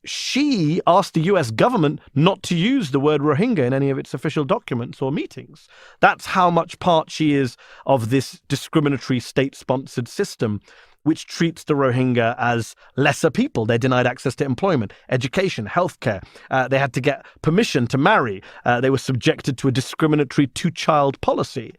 She asked the US government not to use the word Rohingya in any of its official documents or meetings. That's how much part she is of this discriminatory state-sponsored system, which treats the Rohingya as lesser people. They're denied access to employment, education, healthcare. They had to get permission to marry. They were subjected to a discriminatory 2-child policy.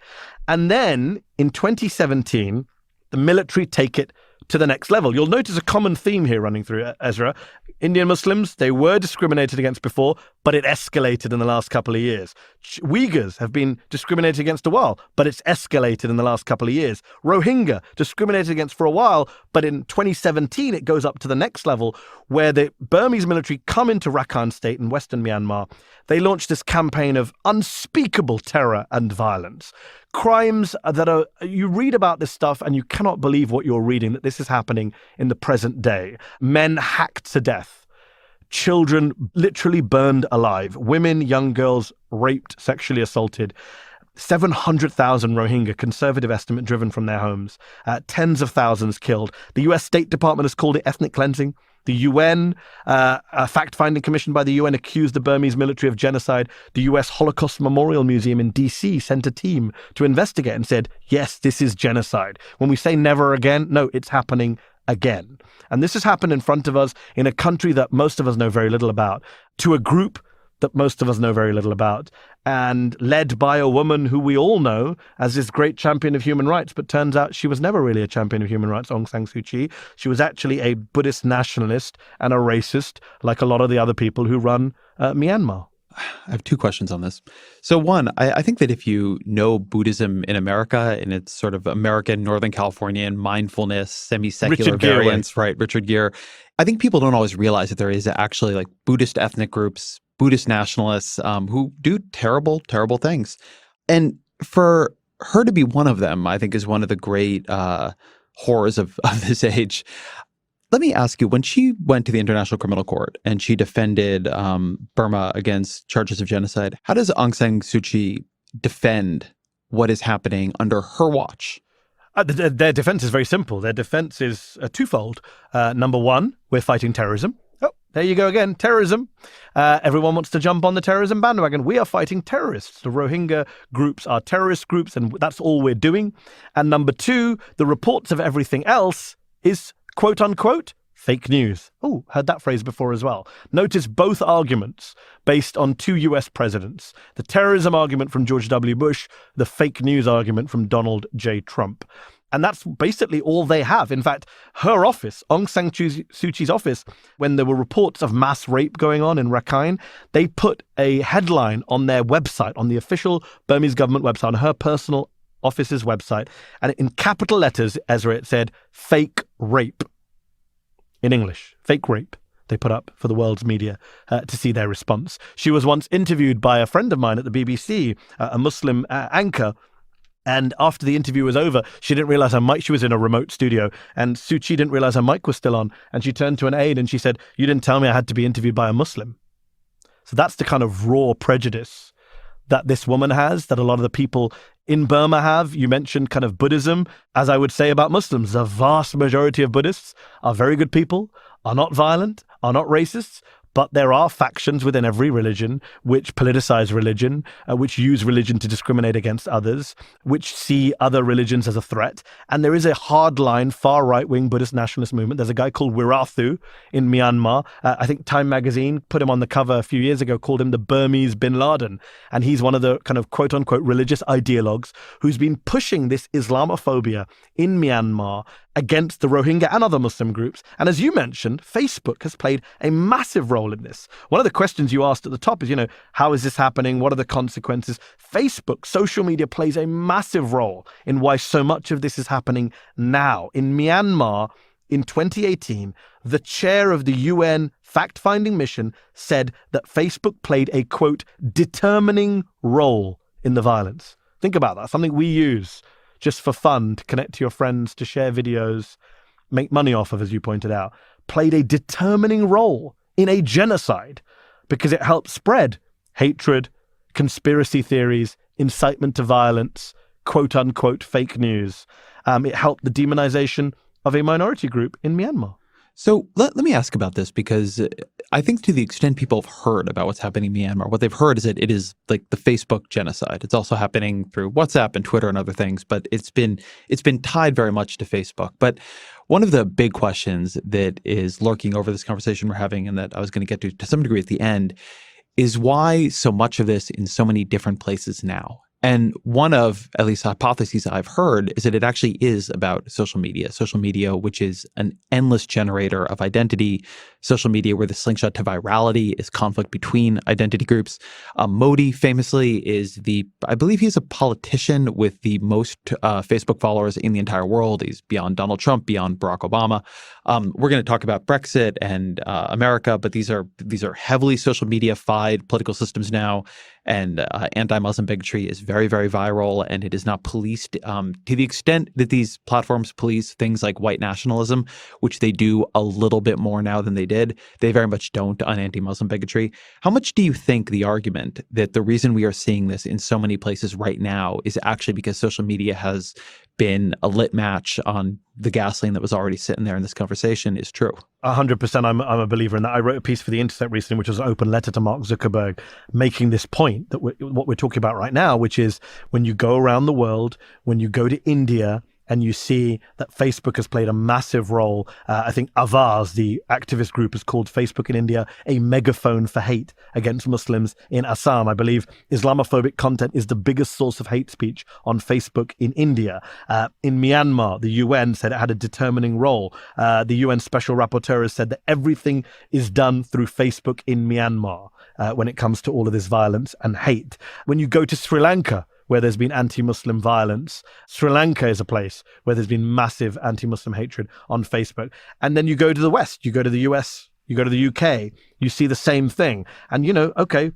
And then in 2017, the military take it to the next level. You'll notice a common theme here running through, Ezra. Indian Muslims, they were discriminated against before, but it escalated in the last couple of years. Uyghurs have been discriminated against a while, but it's escalated in the last couple of years. Rohingya, discriminated against for a while, but in 2017, it goes up to the next level where the Burmese military come into Rakhine State in western Myanmar. They launched this campaign of unspeakable terror and violence. Crimes that are, you read about this stuff and you cannot believe what you're reading, that this is happening in the present day. Men hacked to death. Children literally burned alive. Women, young girls raped, sexually assaulted. 700,000 Rohingya, conservative estimate, driven from their homes. Tens of thousands killed. The US State Department has called it ethnic cleansing. The UN, a fact-finding commission by the UN, accused the Burmese military of genocide. The US Holocaust Memorial Museum in DC sent a team to investigate and said, yes, this is genocide. When we say never again, no, it's happening again. And this has happened in front of us in a country that most of us know very little about, to a group that most of us know very little about, and led by a woman who we all know as this great champion of human rights, but turns out she was never really a champion of human rights, Aung San Suu Kyi. She was actually a Buddhist nationalist and a racist, like a lot of the other people who run Myanmar. I have 2 questions on this. So one, I think that if you know Buddhism in America and its sort of American, Northern Californian mindfulness, semi-secular variants, right, Richard Gere, I think people don't always realize that there is actually like Buddhist ethnic groups, Buddhist nationalists who do terrible, terrible things. And for her to be one of them, I think is one of the great horrors of this age. Let me ask you, when she went to the International Criminal Court and she defended Burma against charges of genocide, how does Aung San Suu Kyi defend what is happening under her watch? Their defense is very simple. Their defense is twofold. Number one, we're fighting terrorism. Oh, there you go again, terrorism. Everyone wants to jump on the terrorism bandwagon. We are fighting terrorists. The Rohingya groups are terrorist groups, and that's all we're doing. And number two, the reports of everything else is, quote unquote, fake news. Oh, heard that phrase before as well. Notice both arguments based on two US presidents. The terrorism argument from George W. Bush, the fake news argument from Donald J. Trump. And that's basically all they have. In fact, her office, Aung San Suu Kyi's office, when there were reports of mass rape going on in Rakhine, they put a headline on their website, on the official Burmese government website, on her personal office's website. And in capital letters, Ezra, it said, fake rape. In English, fake rape, they put up for the world's media to see their response. She was once interviewed by a friend of mine at the BBC, a Muslim anchor, and after the interview was over, she didn't realize her mic, she was in a remote studio, and Suu Kyi didn't realize her mic was still on, and she turned to an aide and she said, "You didn't tell me I had to be interviewed by a Muslim." So that's the kind of raw prejudice that this woman has, that a lot of the people in Burma have. You mentioned kind of Buddhism. As I would say about Muslims, the vast majority of Buddhists are very good people, are not violent, are not racists, but there are factions within every religion which politicize religion, which use religion to discriminate against others, which see other religions as a threat. And there is a hardline, far right-wing Buddhist nationalist movement. There's a guy called Wirathu in Myanmar. I think Time magazine put him on the cover a few years ago, called him the Burmese bin Laden. And he's one of the kind of quote-unquote religious ideologues who's been pushing this Islamophobia in Myanmar against the Rohingya and other Muslim groups. And as you mentioned, Facebook has played a massive role in this. One of the questions you asked at the top is, how is this happening? What are the consequences? Facebook, social media plays a massive role in why so much of this is happening now. In Myanmar, in 2018, the chair of the UN fact-finding mission said that Facebook played a, quote, determining role in the violence. Think about that, something we use just for fun, to connect to your friends, to share videos, make money off of, as you pointed out, played a determining role in a genocide because it helped spread hatred, conspiracy theories, incitement to violence, quote-unquote fake news. It helped the demonization of a minority group in Myanmar. So let me ask about this, because I think to the extent people have heard about what's happening in Myanmar, what they've heard is that it is like the Facebook genocide. It's also happening through WhatsApp and Twitter and other things, but it's been tied very much to Facebook. But one of the big questions that is lurking over this conversation we're having, and that I was going to get to some degree at the end, is why so much of this in so many different places now. And one of, at least hypotheses I've heard, is that it actually is about social media, which is an endless generator of identity, social media where the slingshot to virality is conflict between identity groups. Modi famously is I believe he's a politician with the most Facebook followers in the entire world. He's beyond Donald Trump, beyond Barack Obama. We're going to talk about Brexit and America, but these are heavily social media-fied political systems now. And anti-Muslim bigotry is very, very viral, and it is not policed to the extent that these platforms police things like white nationalism, which they do a little bit more now than they did. They very much don't on anti-Muslim bigotry. How much do you think the argument that the reason we are seeing this in so many places right now is actually because social media has been a lit match on the gasoline that was already sitting there in this conversation is true? 100%. I'm a believer in that. I wrote a piece for The Intercept recently, which was an open letter to Mark Zuckerberg, making this point that what we're talking about right now, which is when you go around the world, when you go to India, and you see that Facebook has played a massive role. I think Avaz, the activist group, has called Facebook in India a megaphone for hate against Muslims in Assam. I believe Islamophobic content is the biggest source of hate speech on Facebook in India. In Myanmar, the UN said it had a determining role. The UN Special Rapporteur has said that everything is done through Facebook in Myanmar when it comes to all of this violence and hate. When you go to Sri Lanka, where there's been anti-Muslim violence, Sri Lanka is a place where there's been massive anti-Muslim hatred on Facebook. And then you go to the West, you go to the US, you go to the UK, you see the same thing. And, okay,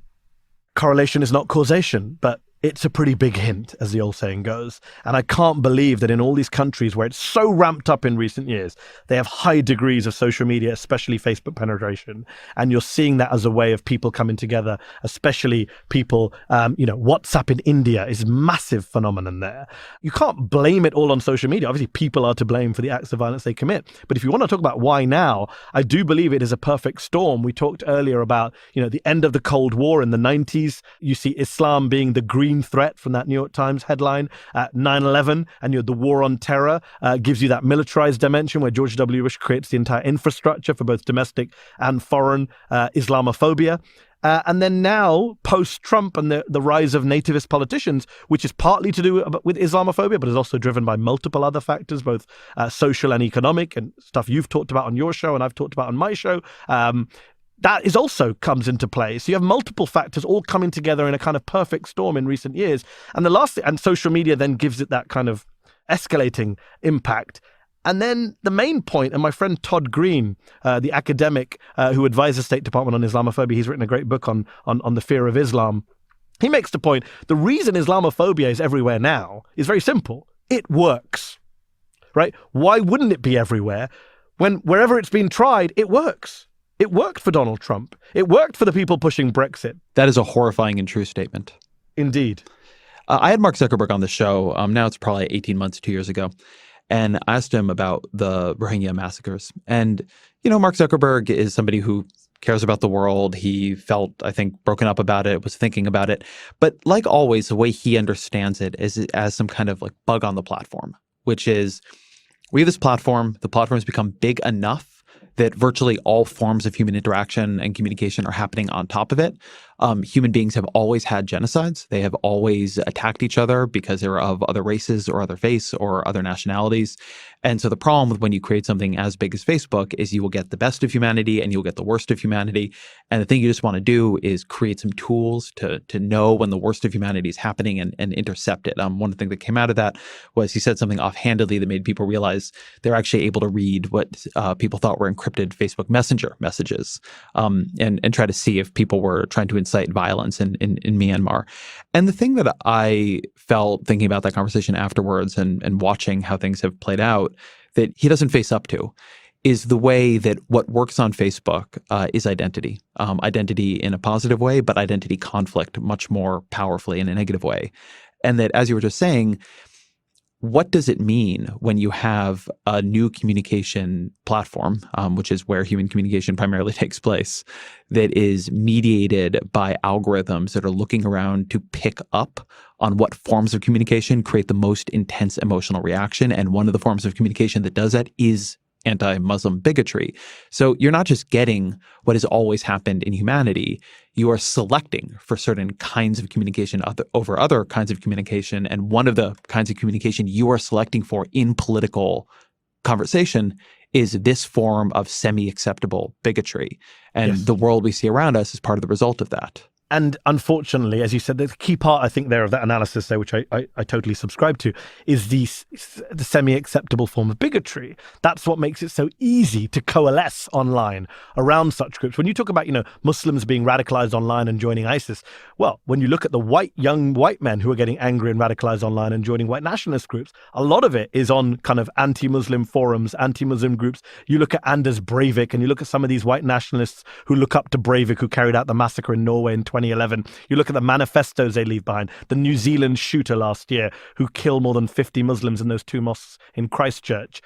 correlation is not causation, but it's a pretty big hint, as the old saying goes. And I can't believe that in all these countries where it's so ramped up in recent years, they have high degrees of social media, especially Facebook penetration. And you're seeing that as a way of people coming together, especially people, WhatsApp in India is a massive phenomenon there. You can't blame it all on social media. Obviously, people are to blame for the acts of violence they commit. But if you want to talk about why now, I do believe it is a perfect storm. We talked earlier about, the end of the Cold War in the 90s. You see Islam being the green threat from that New York Times headline. 9/11 and the war on terror gives you that militarized dimension where George W. Bush creates the entire infrastructure for both domestic and foreign Islamophobia. And then now, post-Trump and the rise of nativist politicians, which is partly to do with Islamophobia, but is also driven by multiple other factors, both social and economic, and stuff you've talked about on your show and I've talked about on my show. That is also comes into play. So you have multiple factors all coming together in a kind of perfect storm in recent years. And the last thing, and social media then gives it that kind of escalating impact. And then the main point, and my friend Todd Green, the academic who advises the State Department on Islamophobia, he's written a great book on the fear of Islam. He makes the point, the reason Islamophobia is everywhere now is very simple. It works, right? Why wouldn't it be everywhere when wherever it's been tried, it works? It worked for Donald Trump. It worked for the people pushing Brexit. That is a horrifying and true statement. Indeed. I had Mark Zuckerberg on the show. Now it's probably 18 months, 2 years ago. And I asked him about the Rohingya massacres. And, Mark Zuckerberg is somebody who cares about the world. He felt, I think, broken up about it, was thinking about it. But like always, the way he understands it is as some kind of like bug on the platform, which is we have this platform. The platform has become big enough that virtually all forms of human interaction and communication are happening on top of it. Human beings have always had genocides. They have always attacked each other because they're of other races or other faiths or other nationalities. And so the problem with when you create something as big as Facebook is you will get the best of humanity and you'll get the worst of humanity. And the thing you just want to do is create some tools to know when the worst of humanity is happening and intercept it. One of the things that came out of that was he said something offhandedly that made people realize they're actually able to read what people thought were encrypted Facebook Messenger messages and try to see if people were trying to incite violence in Myanmar. And the thing that I felt thinking about that conversation afterwards and watching how things have played out that he doesn't face up to is the way that what works on Facebook is identity. Identity in a positive way, but identity conflict much more powerfully in a negative way. And that, as you were just saying, what does it mean when you have a new communication platform, which is where human communication primarily takes place, that is mediated by algorithms that are looking around to pick up on what forms of communication create the most intense emotional reaction? And one of the forms of communication that does that is anti-Muslim bigotry. So you're not just getting what has always happened in humanity, you are selecting for certain kinds of communication over other kinds of communication. And one of the kinds of communication you are selecting for in political conversation is this form of semi-acceptable bigotry. And the world we see around us is part of the result of that. And unfortunately, as you said, the key part, I think, there of that analysis there, which I totally subscribe to, is the semi-acceptable form of bigotry. That's what makes it so easy to coalesce online around such groups. When you talk about, Muslims being radicalized online and joining ISIS, well, when you look at the young white men who are getting angry and radicalized online and joining white nationalist groups, a lot of it is on kind of anti-Muslim forums, anti-Muslim groups. You look at Anders Breivik and you look at some of these white nationalists who look up to Breivik, who carried out the massacre in Norway in 2011. You look at the manifestos they leave behind. The New Zealand shooter last year who killed more than 50 Muslims in those 2 mosques in Christchurch.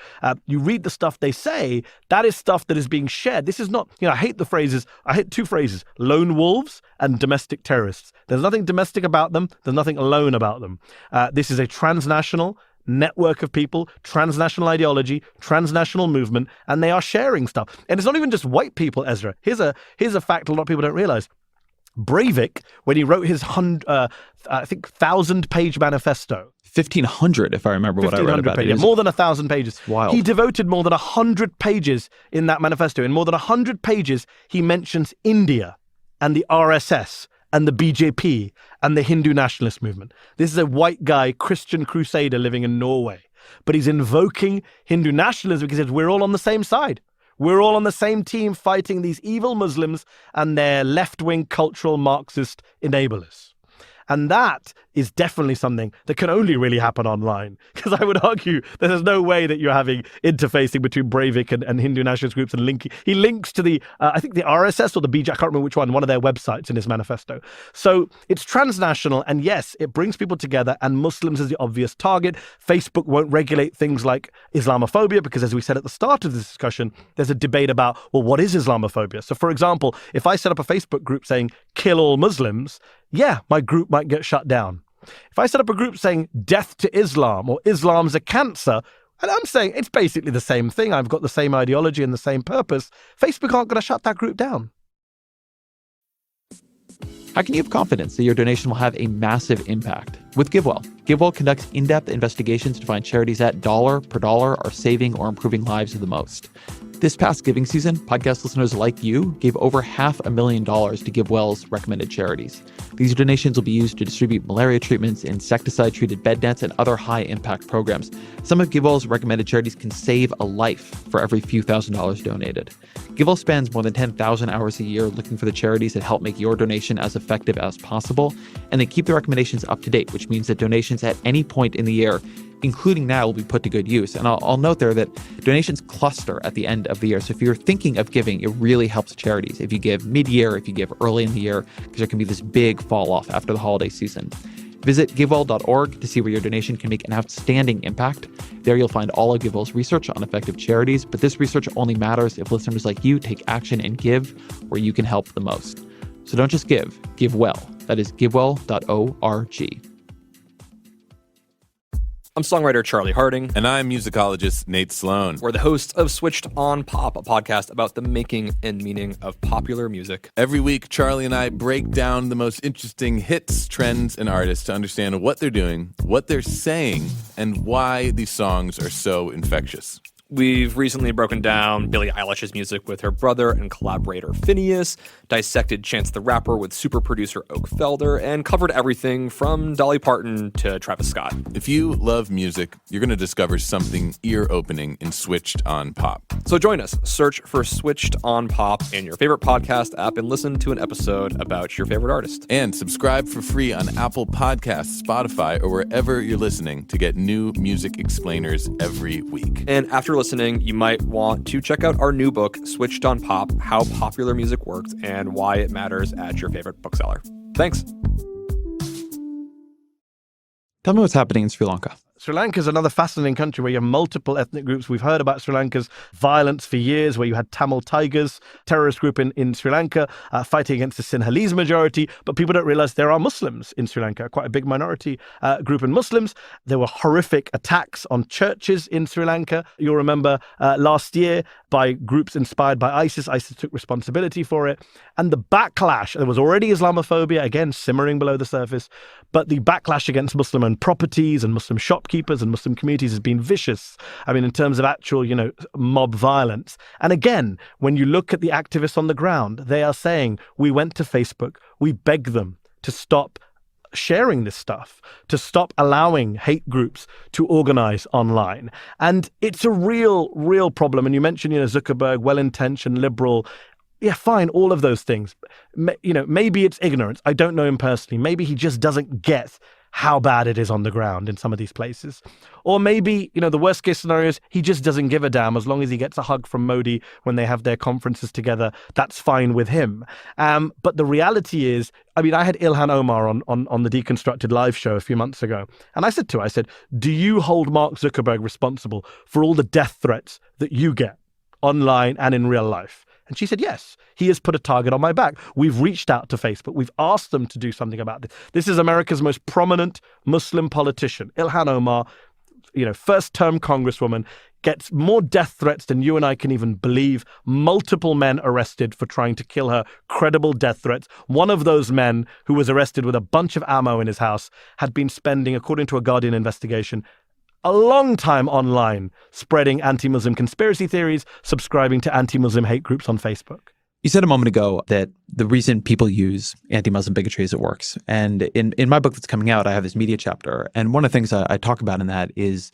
You read the stuff they say, that is stuff that is being shared. This is not, I hate 2 phrases, lone wolves and domestic terrorists. There's nothing domestic about them. There's nothing alone about them. This is a transnational network of people, transnational ideology, transnational movement, and they are sharing stuff. And it's not even just white people, Ezra. Here's a fact a lot of people don't realize. Breivik, when he wrote his 1,000-page manifesto, 1,500, if I remember what I read about pages, it. more than 1,000 pages. Wild. He devoted more than 100 pages in that manifesto. In more than 100 pages, he mentions India and the RSS and the BJP and the Hindu nationalist movement. This is a white guy, Christian crusader living in Norway. But he's invoking Hindu nationalism because he says, we're all on the same side. We're all on the same team fighting these evil Muslims and their left-wing cultural Marxist enablers. And that is definitely something that can only really happen online. Because I would argue that there's no way that you're having interfacing between Breivik and Hindu nationalist groups and linking. He links to the, I think the RSS or the BJ, I can't remember which one of their websites in his manifesto. So it's transnational. And yes, it brings people together, and Muslims is the obvious target. Facebook won't regulate things like Islamophobia because, as we said at the start of this discussion, there's a debate about, well, what is Islamophobia? So, for example, if I set up a Facebook group saying kill all Muslims, yeah, my group might get shut down. If I set up a group saying death to Islam or Islam's a cancer, and I'm saying it's basically the same thing, I've got the same ideology and the same purpose, Facebook aren't going to shut that group down. How can you have confidence that your donation will have a massive impact? With GiveWell, GiveWell conducts in-depth investigations to find charities that dollar per dollar are saving or improving lives the most. This past giving season, podcast listeners like you gave over $500,000 to GiveWell's recommended charities. These donations will be used to distribute malaria treatments, insecticide-treated bed nets, and other high-impact programs. Some of GiveWell's recommended charities can save a life for every few $1,000s donated. GiveWell spends more than 10,000 hours a year looking for the charities that help make your donation as effective as possible, and they keep the recommendations up to date, which means that donations at any point in the year, including now, will be put to good use. And I'll note there that donations cluster at the end of the year. So if you're thinking of giving, it really helps charities. If you give mid-year, if you give early in the year, because there can be this big fall off after the holiday season. Visit givewell.org to see where your donation can make an outstanding impact. There you'll find all of GiveWell's research on effective charities, but this research only matters if listeners like you take action and give where you can help the most. So don't just give well. That is givewell.org. I'm songwriter Charlie Harding. And I'm musicologist Nate Sloan. We're the hosts of Switched on Pop, a podcast about the making and meaning of popular music. Every week, Charlie and I break down the most interesting hits, trends, and artists to understand what they're doing, what they're saying, and why these songs are so infectious. We've recently broken down Billie Eilish's music with her brother and collaborator Phineas, dissected Chance the Rapper with super producer Oak Felder, and covered everything from Dolly Parton to Travis Scott. If you love music, you're going to discover something ear-opening in Switched on Pop. So join us. Search for Switched on Pop in your favorite podcast app and listen to an episode about your favorite artist. And subscribe for free on Apple Podcasts, Spotify, or wherever you're listening to get new music explainers every week. And after listening, you might want to check out our new book, Switched on Pop, How Popular Music Works and Why It Matters at Your Favorite Bookseller. Thanks. Tell me what's happening in Sri Lanka. Sri Lanka is another fascinating country where you have multiple ethnic groups. We've heard about Sri Lanka's violence for years, where you had Tamil Tigers, terrorist group in Sri Lanka, fighting against the Sinhalese majority. But people don't realize there are Muslims in Sri Lanka, quite a big minority group in Muslims. There were horrific attacks on churches in Sri Lanka. You'll remember last year by groups inspired by ISIS. ISIS took responsibility for it. And the backlash, there was already Islamophobia, again, simmering below the surface. But the backlash against Muslim-owned properties and Muslim shopkeepers and Muslim communities has been vicious. I mean, in terms of actual, mob violence. And again, when you look at the activists on the ground, they are saying, we went to Facebook, we begged them to stop sharing this stuff, to stop allowing hate groups to organize online. And it's a real problem. And you mentioned, Zuckerberg, well-intentioned, liberal. Yeah, fine, all of those things. Maybe it's ignorance. I don't know him personally. Maybe he just doesn't get how bad it is on the ground in some of these places. Or maybe, the worst case scenario is he just doesn't give a damn. As long as he gets a hug from Modi when they have their conferences together, that's fine with him. But the reality is, I had Ilhan Omar on the Deconstructed live show a few months ago. And I said to her, do you hold Mark Zuckerberg responsible for all the death threats that you get online and in real life? And she said, yes, he has put a target on my back. We've reached out to Facebook. We've asked them to do something about this. This is America's most prominent Muslim politician. Ilhan Omar, first-term congresswoman, gets more death threats than you and I can even believe. Multiple men arrested for trying to kill her. Credible death threats. One of those men, who was arrested with a bunch of ammo in his house, had been spending, according to a Guardian investigation, a long time online spreading anti-Muslim conspiracy theories, subscribing to anti-Muslim hate groups on Facebook. You said a moment ago that the reason people use anti-Muslim bigotry is it works. And in my book that's coming out, I have this media chapter. And one of the things I talk about in that is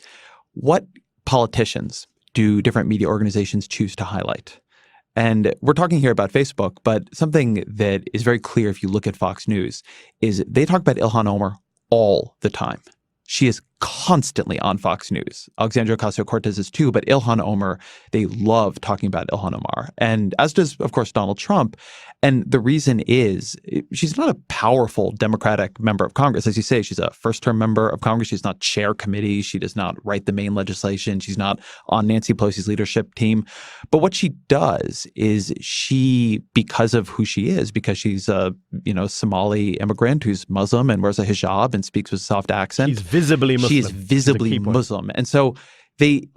what politicians do different media organizations choose to highlight. And we're talking here about Facebook, but something that is very clear if you look at Fox News is they talk about Ilhan Omar all the time. She is constantly on Fox News. Alexandria Ocasio-Cortez is too, but Ilhan Omar, they love talking about Ilhan Omar. And as does, of course, Donald Trump. And the reason is she's not a powerful Democratic member of Congress. As you say, she's a first-term member of Congress. She's not chair committee. She does not write the main legislation. She's not on Nancy Pelosi's leadership team. But what she does is she, because of who she is, because she's a Somali immigrant who's Muslim and wears a hijab and speaks with a soft accent. She's visibly Muslim. She's visibly Muslim. And so they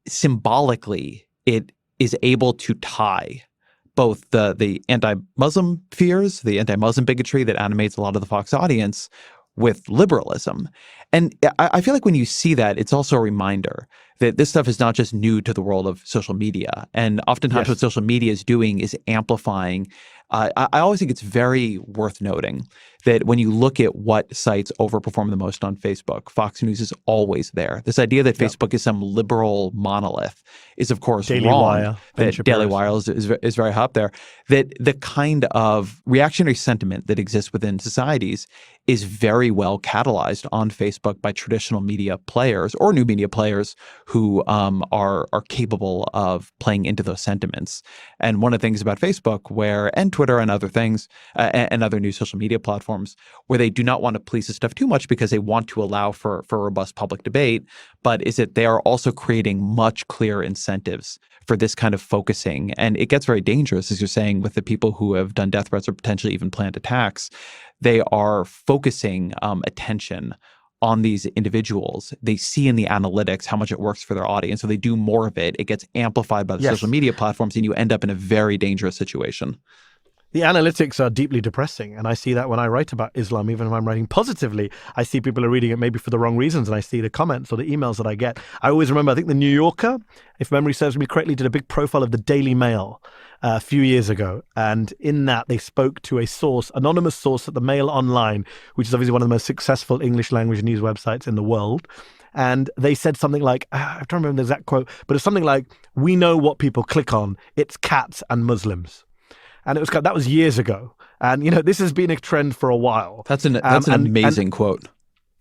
symbolically, it is able to tie both the anti-Muslim fears, the anti-Muslim bigotry that animates a lot of the Fox audience with liberalism. And I feel like when you see that, it's also a reminder that this stuff is not just new to the world of social media. And oftentimes what social media is doing is amplifying. I always think it's very worth noting that when you look at what sites overperform the most on Facebook, Fox News is always there. This idea that Facebook is some liberal monolith is, of course, Daily wrong. Wire, that Daily Wire is very high up there. That the kind of reactionary sentiment that exists within societies is very well catalyzed on Facebook by traditional media players or new media players who are capable of playing into those sentiments. And one of the things about Facebook and Twitter and other things and other new social media platforms where they do not want to police this stuff too much because they want to allow for robust public debate, but is that they are also creating much clearer incentives for this kind of focusing. And it gets very dangerous, as you're saying, with the people who have done death threats or potentially even planned attacks. They are focusing attention on these individuals. They see in the analytics how much it works for their audience. So they do more of it. It gets amplified by the social media platforms, and you end up in a very dangerous situation. The analytics are deeply depressing, and I see that when I write about Islam, even if I'm writing positively, I see people are reading it maybe for the wrong reasons, and I see the comments or the emails that I get. I always remember, I think the New Yorker, if memory serves me correctly, did a big profile of the Daily Mail a few years ago, and in that they spoke to a source, anonymous source at the Mail Online, which is obviously one of the most successful English language news websites in the world. And they said something like, I don't remember the exact quote, but it's something like, "We know what people click on. It's cats and Muslims." And that was years ago. And, this has been a trend for a while. That's an amazing quote.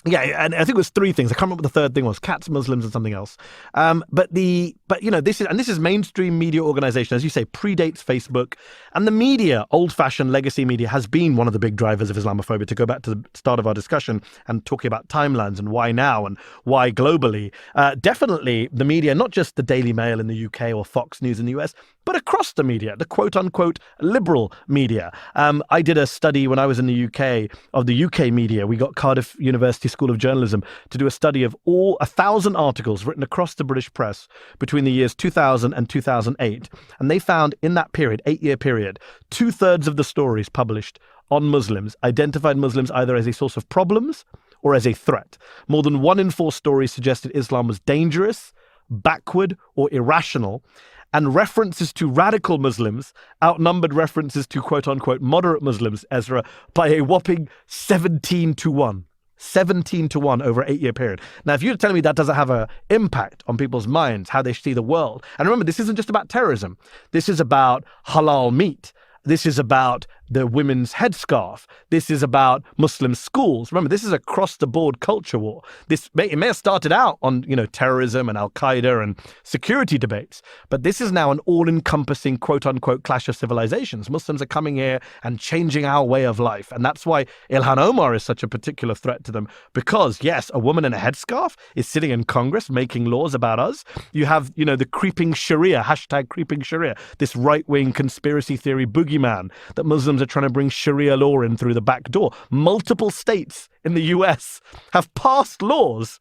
Yeah, and I think it was three things. I can't remember what the third thing was: cats, Muslims, and something else. But this is mainstream media organization, as you say, predates Facebook, and the media, old-fashioned legacy media, has been one of the big drivers of Islamophobia. To go back to the start of our discussion and talking about timelines and why now and why globally, definitely the media, not just the Daily Mail in the UK or Fox News in the US, but across the media, the quote-unquote liberal media. I did a study when I was in the UK of the UK media. We got Cardiff University School of Journalism to do a study of all 1,000 articles written across the British press between the years 2000 and 2008. And they found in that period, 8-year period, 2/3 of the stories published on Muslims identified Muslims either as a source of problems or as a threat. More than 1 in 4 stories suggested Islam was dangerous, backward, or irrational. And references to radical Muslims outnumbered references to quote-unquote moderate Muslims, Ezra, by a whopping 17-1. 17-1 over an 8-year period. Now, if you're telling me that doesn't have an impact on people's minds, how they see the world, and remember, this isn't just about terrorism. This is about halal meat. This is about the women's headscarf. This is about Muslim schools. Remember, this is a across-the-board culture war. It may have started out on, terrorism and Al-Qaeda and security debates, but this is now an all-encompassing, quote-unquote, clash of civilizations. Muslims are coming here and changing our way of life, and that's why Ilhan Omar is such a particular threat to them, because, yes, a woman in a headscarf is sitting in Congress making laws about us. You have, the creeping Sharia, hashtag creeping Sharia, this right-wing conspiracy theory boogeyman that Muslims are trying to bring Sharia law in through the back door. Multiple states in the US have passed laws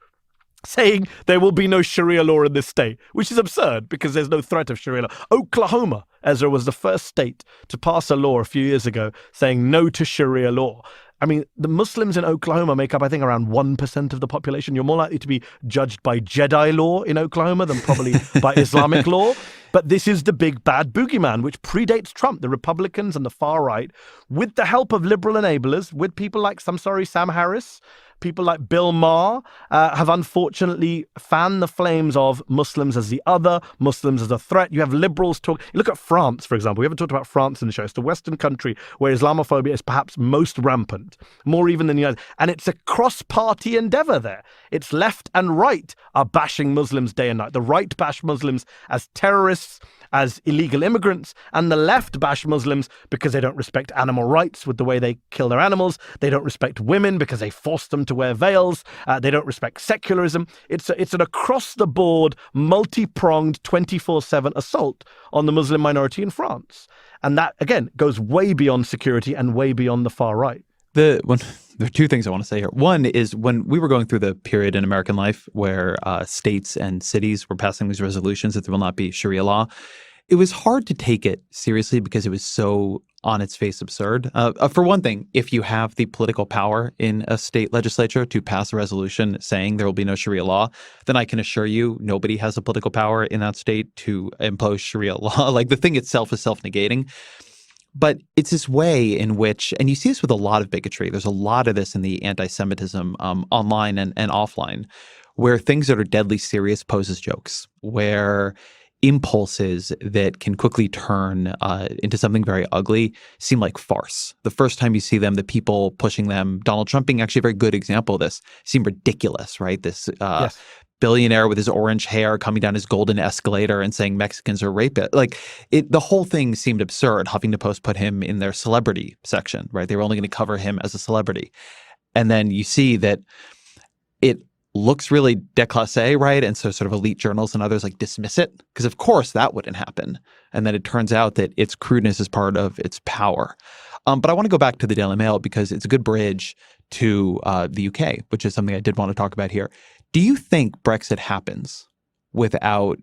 saying there will be no Sharia law in this state, which is absurd because there's no threat of Sharia law. Oklahoma, Ezra, was the first state to pass a law a few years ago saying no to Sharia law. I mean, the Muslims in Oklahoma make up, I think, around 1% of the population. You're more likely to be judged by Jedi law in Oklahoma than probably by Islamic law. But this is the big bad boogeyman, which predates Trump, the Republicans and the far right, with the help of liberal enablers, with people like Sam Harris, People like Bill Maher have unfortunately fanned the flames of Muslims as the other, Muslims as a threat. You have liberals talk. You look at France, for example. We haven't talked about France in the show. It's the Western country where Islamophobia is perhaps most rampant, more even than the United. And it's a cross-party endeavor there. It's left and right are bashing Muslims day and night. The right bash Muslims as terrorists, as illegal immigrants, and the left bash Muslims because they don't respect animal rights with the way they kill their animals. They don't respect women because they force them to wear veils. They don't respect secularism. It's an across-the-board, multi-pronged, 24/7 assault on the Muslim minority in France. And that, again, goes way beyond security and way beyond the far right. There are two things I want to say here. One is when we were going through the period in American life where states and cities were passing these resolutions that there will not be Sharia law, it was hard to take it seriously because it was so on its face absurd. For one thing, if you have the political power in a state legislature to pass a resolution saying there will be no Sharia law, then I can assure you nobody has the political power in that state to impose Sharia law. Like the thing itself is self-negating. But it's this way in which, and you see this with a lot of bigotry, there's a lot of this in the anti-Semitism online and offline, where things that are deadly serious pose as jokes, where impulses that can quickly turn into something very ugly seem like farce. The first time you see them, the people pushing them, Donald Trump being actually a very good example of this, seem ridiculous, right? This Yes. billionaire with his orange hair coming down his golden escalator and saying Mexicans are rapists. Like the whole thing seemed absurd. Huffington Post put him in their celebrity section, right? They were only going to cover him as a celebrity. And then you see that it looks really déclassé, right? And so sort of elite journals and others like dismiss it because of course that wouldn't happen. And then it turns out that its crudeness is part of its power. But I want to go back to the Daily Mail because it's a good bridge to the UK, which is something I did want to talk about here. Do you think Brexit happens without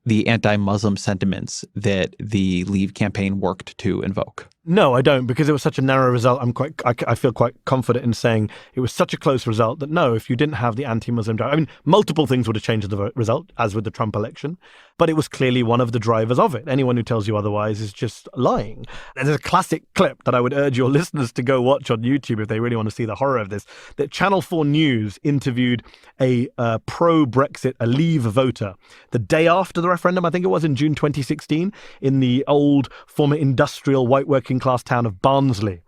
the anti-Muslim sentiments that the Leave campaign worked to invoke? No, I don't, because it was such a narrow result. I feel quite confident in saying it was such a close result that no, if you didn't have the anti-Muslim drive, I mean, multiple things would have changed the result, as with the Trump election, but it was clearly one of the drivers of it. Anyone who tells you otherwise is just lying. There's a classic clip that I would urge your listeners to go watch on YouTube if they really want to see the horror of this, that Channel 4 News interviewed a pro-Brexit, a Leave voter, the day after the referendum, I think it was in June 2016, in the old former industrial white working class town of Barnsley.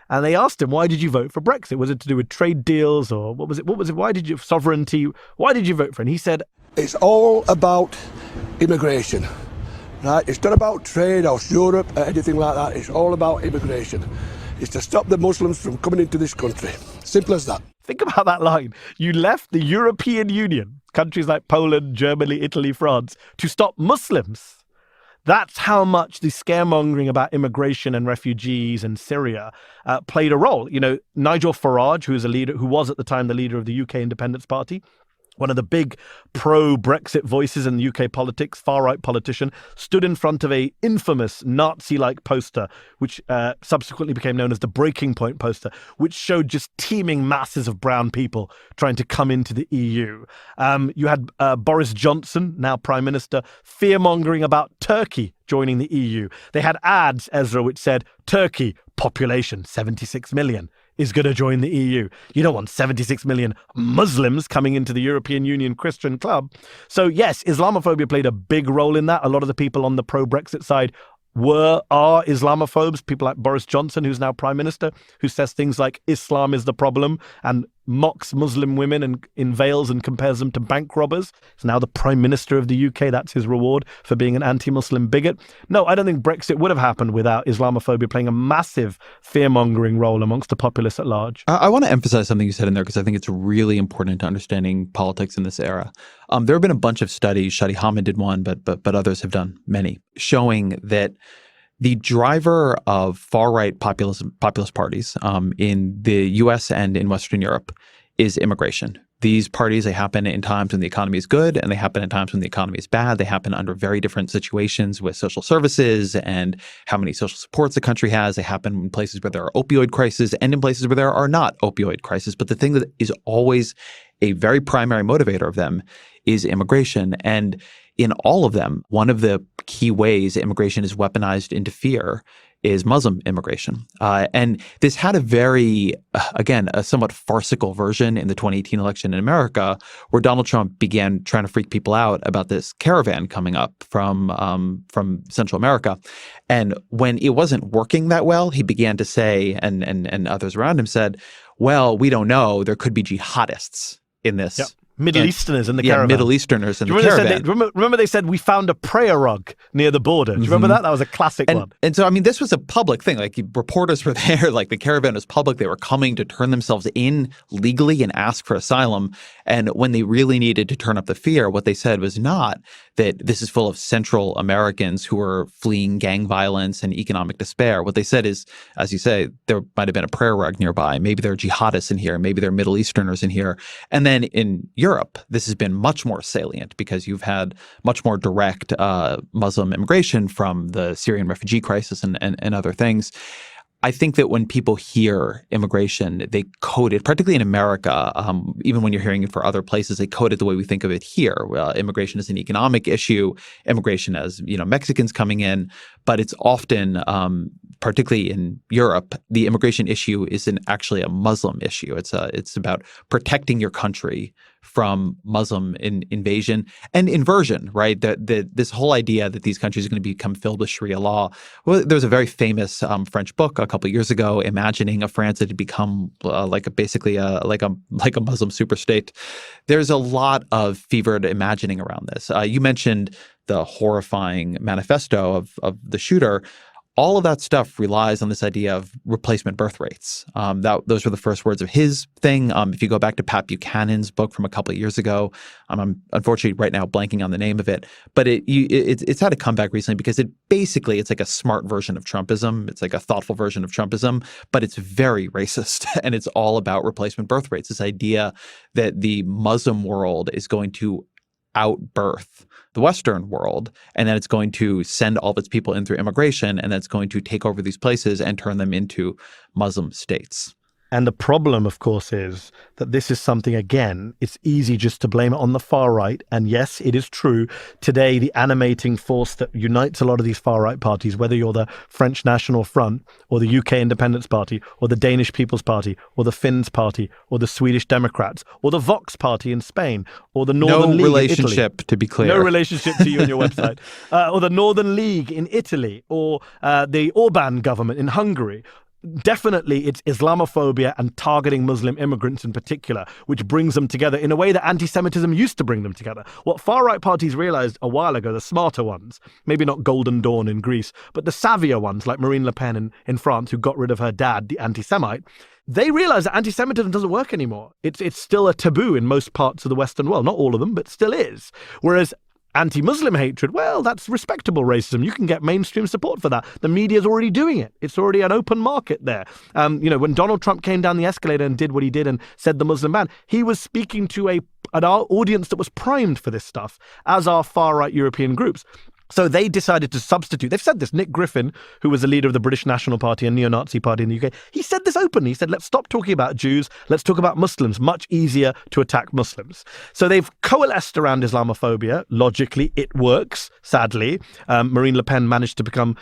And they asked him, why did you vote for Brexit? Was it to do with trade deals or what was it? Why did you, sovereignty? Why did you vote for it? And he said, It's all about immigration, right? It's not about trade or Europe or anything like that. It's all about immigration. It's to stop the Muslims from coming into this country. Simple as that. Think about that line. You left the European Union, countries like Poland, Germany, Italy, France, to stop Muslims. That's how much the scaremongering about immigration and refugees and Syria played a role. You know, Nigel Farage, who was at the time the leader of the UK Independence Party, one of the big pro-Brexit voices in the UK politics, far-right politician, stood in front of a infamous Nazi-like poster, which subsequently became known as the Breaking Point poster, which showed just teeming masses of brown people trying to come into the EU. You had Boris Johnson, now Prime Minister, fear-mongering about Turkey joining the EU. They had ads, Ezra, which said, Turkey, population 76 million. Is going to join the EU. You don't want 76 million Muslims coming into the European Union Christian club. So yes, Islamophobia played a big role in that. A lot of the people on the pro-Brexit side are Islamophobes, people like Boris Johnson, who's now Prime Minister, who says things like Islam is the problem and mocks Muslim women in veils and compares them to bank robbers. He's now the Prime Minister of the UK. That's his reward for being an anti-Muslim bigot. No, I don't think Brexit would have happened without Islamophobia playing a massive fear-mongering role amongst the populace at large. I want to emphasize something you said in there because I think it's really important to understanding politics in this era. There have been a bunch of studies, Shadi Hamid did one, but others have done many, showing that the driver of far-right populist parties in the U.S. and in Western Europe is immigration. These parties, they happen in times when the economy is good and they happen in times when the economy is bad. They happen under very different situations with social services and how many social supports the country has. They happen in places where there are opioid crises and in places where there are not opioid crises. But the thing that is always a very primary motivator of them is immigration. And in all of them, one of the key ways immigration is weaponized into fear is Muslim immigration. And this had a very, again, a somewhat farcical version in the 2018 election in America, where Donald Trump began trying to freak people out about this caravan coming up from Central America. And when it wasn't working that well, he began to say, and others around him said, well, we don't know. There could be jihadists in this. Yep. Middle Easterners in the caravan. Middle Easterners in the caravan. Remember they said we found a prayer rug near the border. Do you remember that? That was a classic one. And so, I mean, this was a public thing. Like, reporters were there. Like, the caravan was public. They were coming to turn themselves in legally and ask for asylum. And when they really needed to turn up the fear, what they said was not that this is full of Central Americans who are fleeing gang violence and economic despair. What they said is, as you say, there might have been a prayer rug nearby. Maybe there are jihadists in here. Maybe there are Middle Easterners in here. And then in Europe, this has been much more salient because you've had much more direct Muslim immigration from the Syrian refugee crisis and other things. I think that when people hear immigration, they code it, particularly in America, even when you're hearing it for other places, they code it the way we think of it here. Immigration is an economic issue, immigration as, Mexicans coming in, but it's often, particularly in Europe, the immigration issue isn't actually a Muslim issue. It's about protecting your country from Muslim invasion and inversion, right? This whole idea that these countries are going to become filled with Sharia law. Well, there's a very famous French book a couple of years ago, imagining a France that had become basically a Muslim superstate. There's a lot of fevered imagining around this. You mentioned the horrifying manifesto of the shooter. All of that stuff relies on this idea of replacement birth rates. Those were the first words of his thing. If you go back to Pat Buchanan's book from a couple of years ago, I'm unfortunately right now blanking on the name of it, but it's had a comeback recently because it's like a smart version of Trumpism. It's like a thoughtful version of Trumpism, but it's very racist and it's all about replacement birth rates. This idea that the Muslim world is going to outbirth the Western world, and then it's going to send all of its people in through immigration, and that's going to take over these places and turn them into Muslim states. And the problem, of course, is that this is something, again, it's easy just to blame it on the far right. And yes, it is true. Today, the animating force that unites a lot of these far right parties, whether you're the French National Front or the UK Independence Party or the Danish People's Party or the Finns Party or the Swedish Democrats or the Vox Party in Spain or the Northern League in Italy. No relationship, to be clear. No relationship to you and your website. Or the Northern League in Italy or the Orban government in Hungary. Definitely, it's Islamophobia and targeting Muslim immigrants in particular, which brings them together in a way that anti-Semitism used to bring them together. What far-right parties realized a while ago, the smarter ones, maybe not Golden Dawn in Greece, but the savvier ones like Marine Le Pen in France, who got rid of her dad, the anti-Semite, they realize that anti-Semitism doesn't work anymore. It's still a taboo in most parts of the Western world. Not all of them, but still is. Whereas anti-Muslim hatred, well, that's respectable racism. You can get mainstream support for that. The media's already doing it. It's already an open market there. When Donald Trump came down the escalator and did what he did and said the Muslim ban, he was speaking to an audience that was primed for this stuff, as are far-right European groups. So they decided to substitute. They've said this. Nick Griffin, who was the leader of the British National Party, a neo-Nazi party in the UK, he said this openly. He said, let's stop talking about Jews. Let's talk about Muslims. Much easier to attack Muslims. So they've coalesced around Islamophobia. Logically, it works, sadly. Marine Le Pen managed to come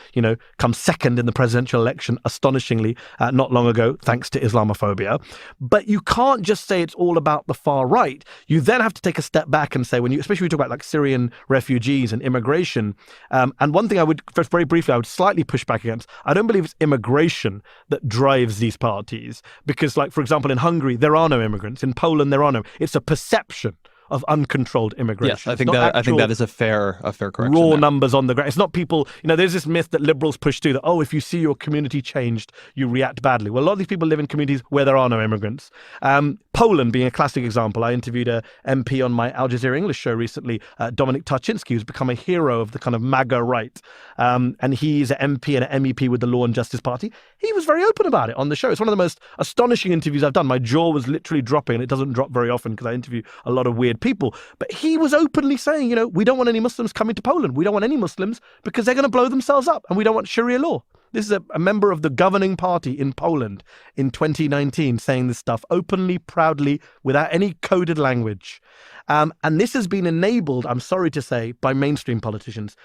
second in the presidential election, astonishingly, not long ago, thanks to Islamophobia. But you can't just say it's all about the far right. You then have to take a step back and say, especially when you talk about like Syrian refugees and immigration, and one thing I would, just very briefly, I would slightly push back against, I don't believe it's immigration that drives these parties. Because, like, for example, in Hungary, there are no immigrants. In Poland, there are no. It's a perception of uncontrolled immigration. Yes, I think that is a fair correction. Raw numbers on the ground. It's not people, there's this myth that liberals push through that, if you see your community changed, you react badly. Well, a lot of these people live in communities where there are no immigrants. Poland being a classic example. I interviewed a MP on my Al Jazeera English show recently, Dominik Tarczynski, who's become a hero of the kind of MAGA right. And he's an MP and an MEP with the Law and Justice Party. He was very open about it on the show. It's one of the most astonishing interviews I've done. My jaw was literally dropping, and it doesn't drop very often because I interview a lot of weird people. But he was openly saying, we don't want any Muslims coming to Poland. We don't want any Muslims because they're going to blow themselves up, and we don't want Sharia law. This is a member of the governing party in Poland in 2019 saying this stuff openly, proudly, without any coded language. And this has been enabled, I'm sorry to say, by mainstream politicians,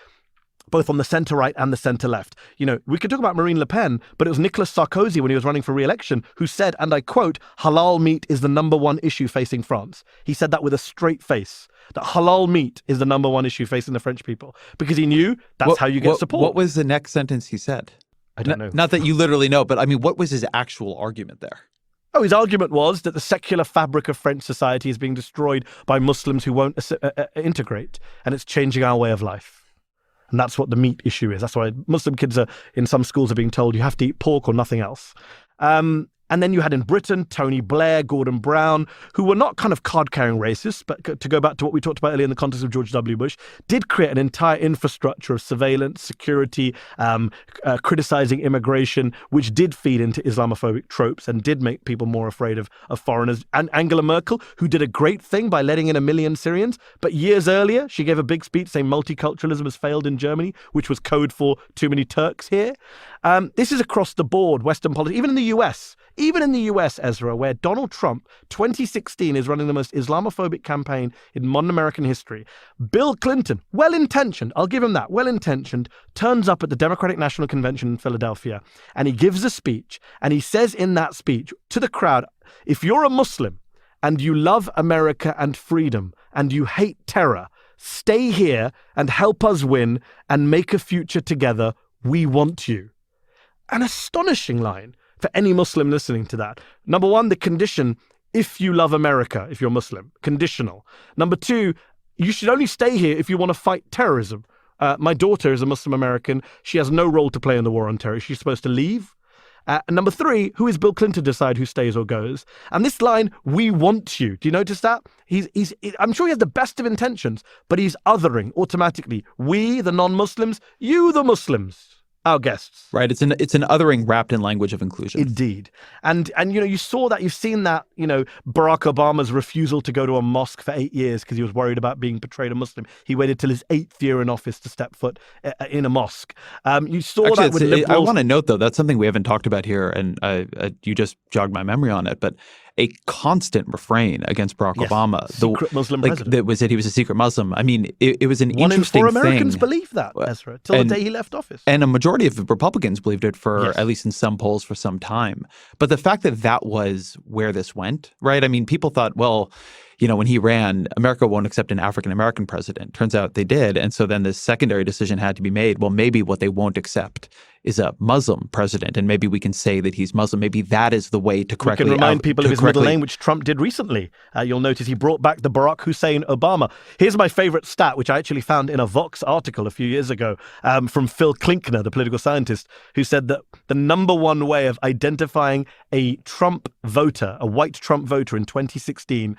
both on the centre-right and the centre-left. You know, we could talk about Marine Le Pen, but it was Nicolas Sarkozy when he was running for re-election who said, and I quote, halal meat is the number one issue facing France. He said that with a straight face, that halal meat is the number one issue facing the French people, because he knew that's how you get support. What was the next sentence he said? I don't know. Not that you literally know, but I mean, what was his actual argument there? Oh, his argument was that the secular fabric of French society is being destroyed by Muslims who won't integrate, and it's changing our way of life. And that's what the meat issue is. That's why Muslim kids in some schools are being told you have to eat pork or nothing else. And then you had in Britain, Tony Blair, Gordon Brown, who were not kind of card-carrying racists, but to go back to what we talked about earlier in the context of George W. Bush, did create an entire infrastructure of surveillance, security, criticizing immigration, which did feed into Islamophobic tropes and did make people more afraid of foreigners. And Angela Merkel, who did a great thing by letting in 1 million Syrians, but years earlier, she gave a big speech saying multiculturalism has failed in Germany, which was code for too many Turks here. This is across the board, Western politics, even in the US. Even in the US, Ezra, where Donald Trump, 2016, is running the most Islamophobic campaign in modern American history, Bill Clinton, well-intentioned, I'll give him that, well-intentioned, turns up at the Democratic National Convention in Philadelphia, and he gives a speech, and he says in that speech to the crowd, if you're a Muslim and you love America and freedom and you hate terror, stay here and help us win and make a future together. We want you. An astonishing line for any Muslim listening to that. Number one, the condition, if you love America, if you're Muslim, conditional. Number two, you should only stay here if you want to fight terrorism. My daughter is a Muslim American. She has no role to play in the war on terror. She's supposed to leave. And number three, who is Bill Clinton to decide who stays or goes? And this line, we want you. Do you notice that? I'm sure he has the best of intentions, but he's othering automatically. We, the non-Muslims, you, the Muslims. Our guests. Right. It's an othering wrapped in language of inclusion. Indeed. And you know, you saw that, you've seen that, you know, Barack Obama's refusal to go to a mosque for 8 years because he was worried about being portrayed a Muslim. He waited till his 8th year in office to step foot in a mosque. You saw Actually, that with liberals. I want to note, though, that's something we haven't talked about here, and you just jogged my memory on it, but a constant refrain against Barack Obama. Secret Muslim president. That was that he was a secret Muslim. I mean, it was an One interesting in 4 Americans thing. believe that, Ezra, till the day he left office. And a majority of Republicans believed it for, at least in some polls, for some time. But the fact that that was where this went, right? I mean, people thought, well, you know, when he ran, America won't accept an African-American president. Turns out they did. And so then this secondary decision had to be made. Well, maybe what they won't accept is a Muslim president, and maybe we can say that he's Muslim. Maybe that is the way to correctly... We can remind people of his middle name, which Trump did recently. You'll notice he brought back the Barack Hussein Obama. Here's my favorite stat, which I actually found in a Vox article a few years ago from Phil Klinkner, the political scientist, who said that the number one way of identifying a Trump voter, a white Trump voter in 2016,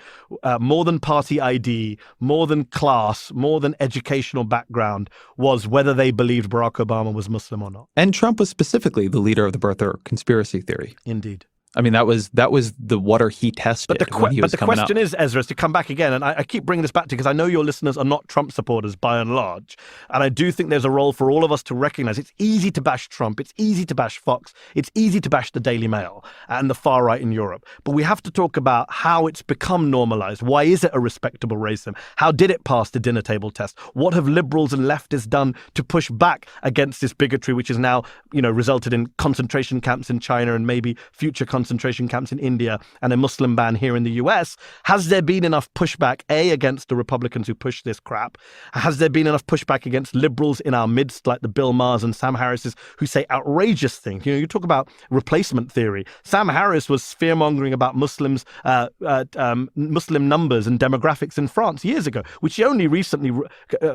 more than party ID, more than class, more than educational background, was whether they believed Barack Obama was Muslim or not. And Trump was specifically the leader of the birther conspiracy theory. Indeed. I mean, that was the water he tested. But the question is, Ezra, is to come back again, and I keep bringing this back to because I know your listeners are not Trump supporters by and large, and I do think there's a role for all of us to recognize it's easy to bash Trump, it's easy to bash Fox, it's easy to bash the Daily Mail and the far right in Europe, but we have to talk about how it's become normalized. Why is it a respectable racism? How did it pass the dinner table test? What have liberals and leftists done to push back against this bigotry, which has now, you know, resulted in concentration camps in China and maybe future concentration camps in India and a Muslim ban here in the US? Has there been enough pushback, A, against the Republicans who push this crap? Has there been enough pushback against liberals in our midst, like the Bill Maher's and Sam Harris's, who say outrageous things? You know, you talk about replacement theory. Sam Harris was fear-mongering about Muslims, Muslim numbers and demographics in France years ago, which he only recently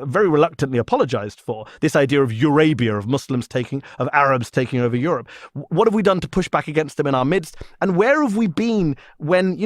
very reluctantly apologized for. This idea of Eurabia, of Arabs taking over Europe. What have we done to push back against them in our midst? And where have we been when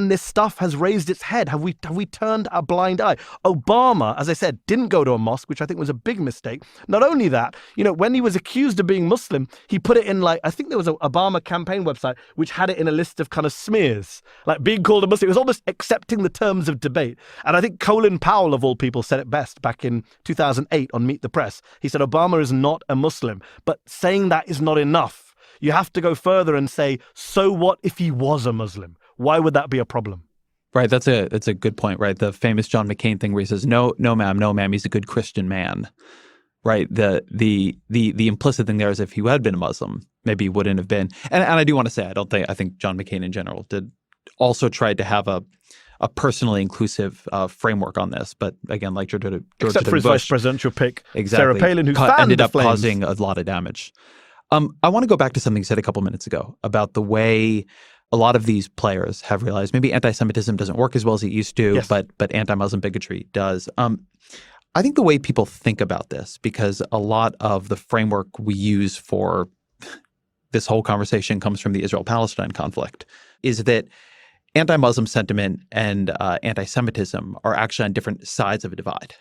this stuff has raised its head? Have we turned a blind eye? Obama, as I said, didn't go to a mosque, which I think was a big mistake. Not only that, when he was accused of being Muslim, he put it in I think there was an Obama campaign website which had it in a list of kind of smears, like being called a Muslim. It was almost accepting the terms of debate. And I think Colin Powell, of all people, said it best back in 2008 on Meet the Press. He said Obama is not a Muslim, but saying that is not enough. You have to go further and say, so what if he was a Muslim? Why would that be a problem? Right. That's a good point, right? The famous John McCain thing where he says, no, ma'am, he's a good Christian man. Right. The implicit thing there is if he had been a Muslim, maybe he wouldn't have been. And I do want to say, I think John McCain in general also tried to have a personally inclusive framework on this. But again, like George Except for his vice presidential pick, exactly, Sarah Palin, who ended up flames. causing a lot of damage. I want to go back to something you said a couple minutes ago about the way a lot of these players have realized maybe anti-Semitism doesn't work as well as it used to, yes. but anti-Muslim bigotry does. I think the way people think about this, because a lot of the framework we use for this whole conversation comes from the Israel-Palestine conflict, is that anti-Muslim sentiment and anti-Semitism are actually on different sides of a divide.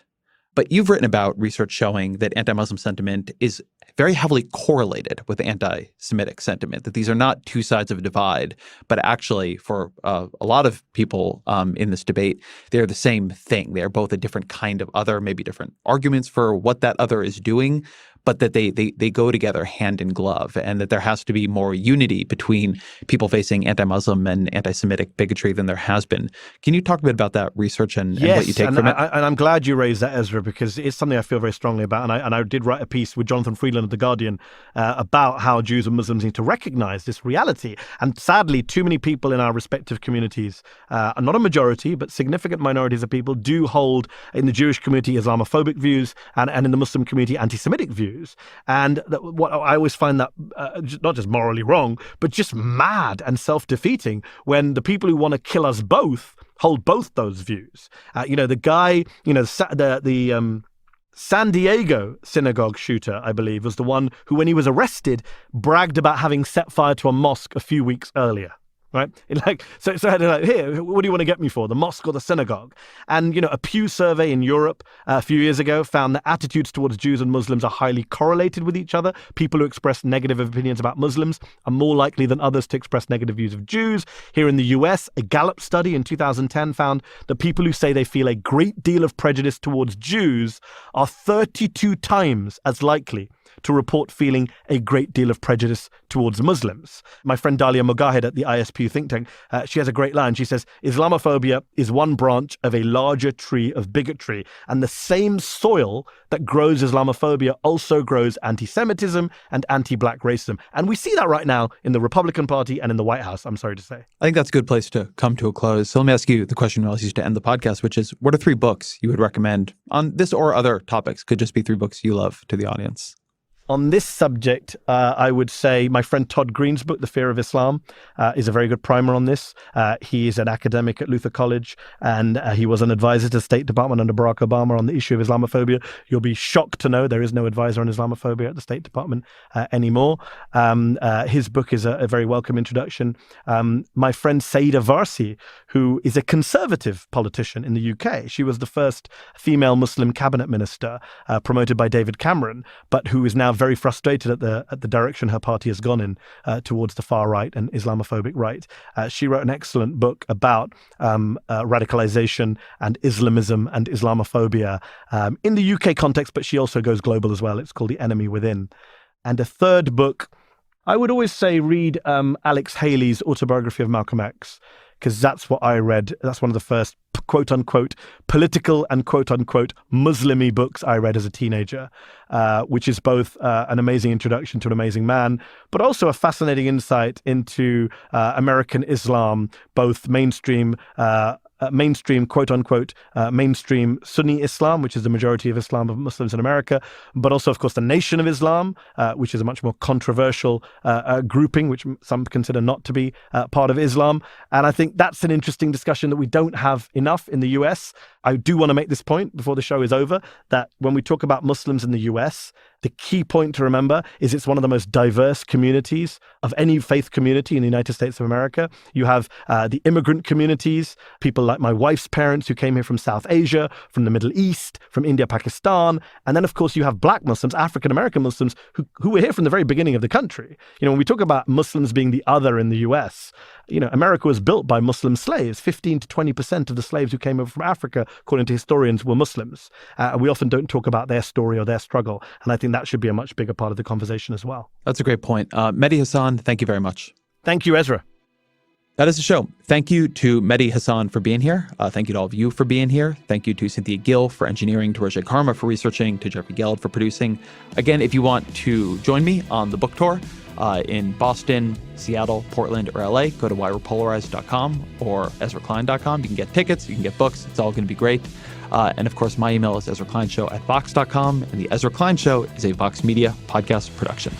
But you've written about research showing that anti-Muslim sentiment is very heavily correlated with anti-Semitic sentiment, that these are not two sides of a divide, but actually for a lot of people in this debate, they're the same thing. They're both a different kind of other, maybe different arguments for what that other is doing, but that they go together hand in glove, and that there has to be more unity between people facing anti-Muslim and anti-Semitic bigotry than there has been. Can you talk a bit about that research and what you take from it? And I'm glad you raised that, Ezra, because it's something I feel very strongly about. And I did write a piece with Jonathan Freedland of The Guardian about how Jews and Muslims need to recognize this reality. And sadly, too many people in our respective communities, not a majority, but significant minorities of people, do hold in the Jewish community Islamophobic views and in the Muslim community anti-Semitic views. And what I always find that not just morally wrong, but just mad and self-defeating when the people who want to kill us both hold both those views. The guy, the San Diego synagogue shooter, I believe, was the one who, when he was arrested, bragged about having set fire to a mosque a few weeks earlier. Right? So here, what do you want to get me for? The mosque or the synagogue? And, a Pew survey in Europe a few years ago found that attitudes towards Jews and Muslims are highly correlated with each other. People who express negative opinions about Muslims are more likely than others to express negative views of Jews. Here in the US, a Gallup study in 2010 found that people who say they feel a great deal of prejudice towards Jews are 32 times as likely to report feeling a great deal of prejudice towards Muslims. My friend Dalia Mugahed at the ISPU think tank, she has a great line. She says, Islamophobia is one branch of a larger tree of bigotry, and the same soil that grows Islamophobia also grows anti-Semitism and anti-black racism. And we see that right now in the Republican Party and in the White House, I'm sorry to say. I think that's a good place to come to a close. So let me ask you the question we always used to end the podcast, which is, what are 3 books you would recommend on this or other topics? Could just be 3 books you love to the audience. On this subject, I would say my friend Todd Green's book, The Fear of Islam, is a very good primer on this. He is an academic at Luther College, and he was an advisor to the State Department under Barack Obama on the issue of Islamophobia. You'll be shocked to know there is no advisor on Islamophobia at the State Department anymore. His book is a very welcome introduction. My friend Saida Varsi, who is a conservative politician in the UK. She was the first female Muslim cabinet minister promoted by David Cameron, but who is now very frustrated at the direction her party has gone in towards the far right and Islamophobic right. She wrote an excellent book about radicalization and Islamism and Islamophobia in the UK context, but she also goes global as well. It's called The Enemy Within. And a third book, I would always say read Alex Haley's autobiography of Malcolm X, because that's what I read. That's one of the first quote-unquote political and quote-unquote Muslim-y books I read as a teenager, which is both an amazing introduction to an amazing man, but also a fascinating insight into American Islam, both mainstream quote-unquote mainstream Sunni Islam, which is the majority of Islam of Muslims in America, but also, of course, the Nation of Islam, which is a much more controversial grouping, which some consider not to be part of Islam. And I think that's an interesting discussion that we don't have enough in the US. I do want to make this point before the show is over, that when we talk about Muslims in the US, the key point to remember is it's one of the most diverse communities of any faith community in the United States of America. You have the immigrant communities, people like my wife's parents who came here from South Asia, from the Middle East, from India, Pakistan. And then, of course, you have Black Muslims, African-American Muslims who were here from the very beginning of the country. When we talk about Muslims being the other in the US, America was built by Muslim slaves. 15 to 20% of the slaves who came over from Africa, according to historians, were Muslims. We often don't talk about their story or their struggle. And I think that should be a much bigger part of the conversation as well. That's a great point. Mehdi Hasan, thank you very much. Thank you, Ezra. That is the show. Thank you to Mehdi Hasan for being here. Thank you to all of you for being here. Thank you to Cynthia Gill for engineering, to Roger Karma for researching, to Jeffrey Geld for producing. Again, if you want to join me on the book tour in Boston, Seattle, Portland, or LA, go to whywepolarized.com or EzraKlein.com. You can get tickets, you can get books. It's all going to be great. And of course, my email is EzraKleinShow@Vox.com. And the Ezra Klein Show is a Vox Media podcast production.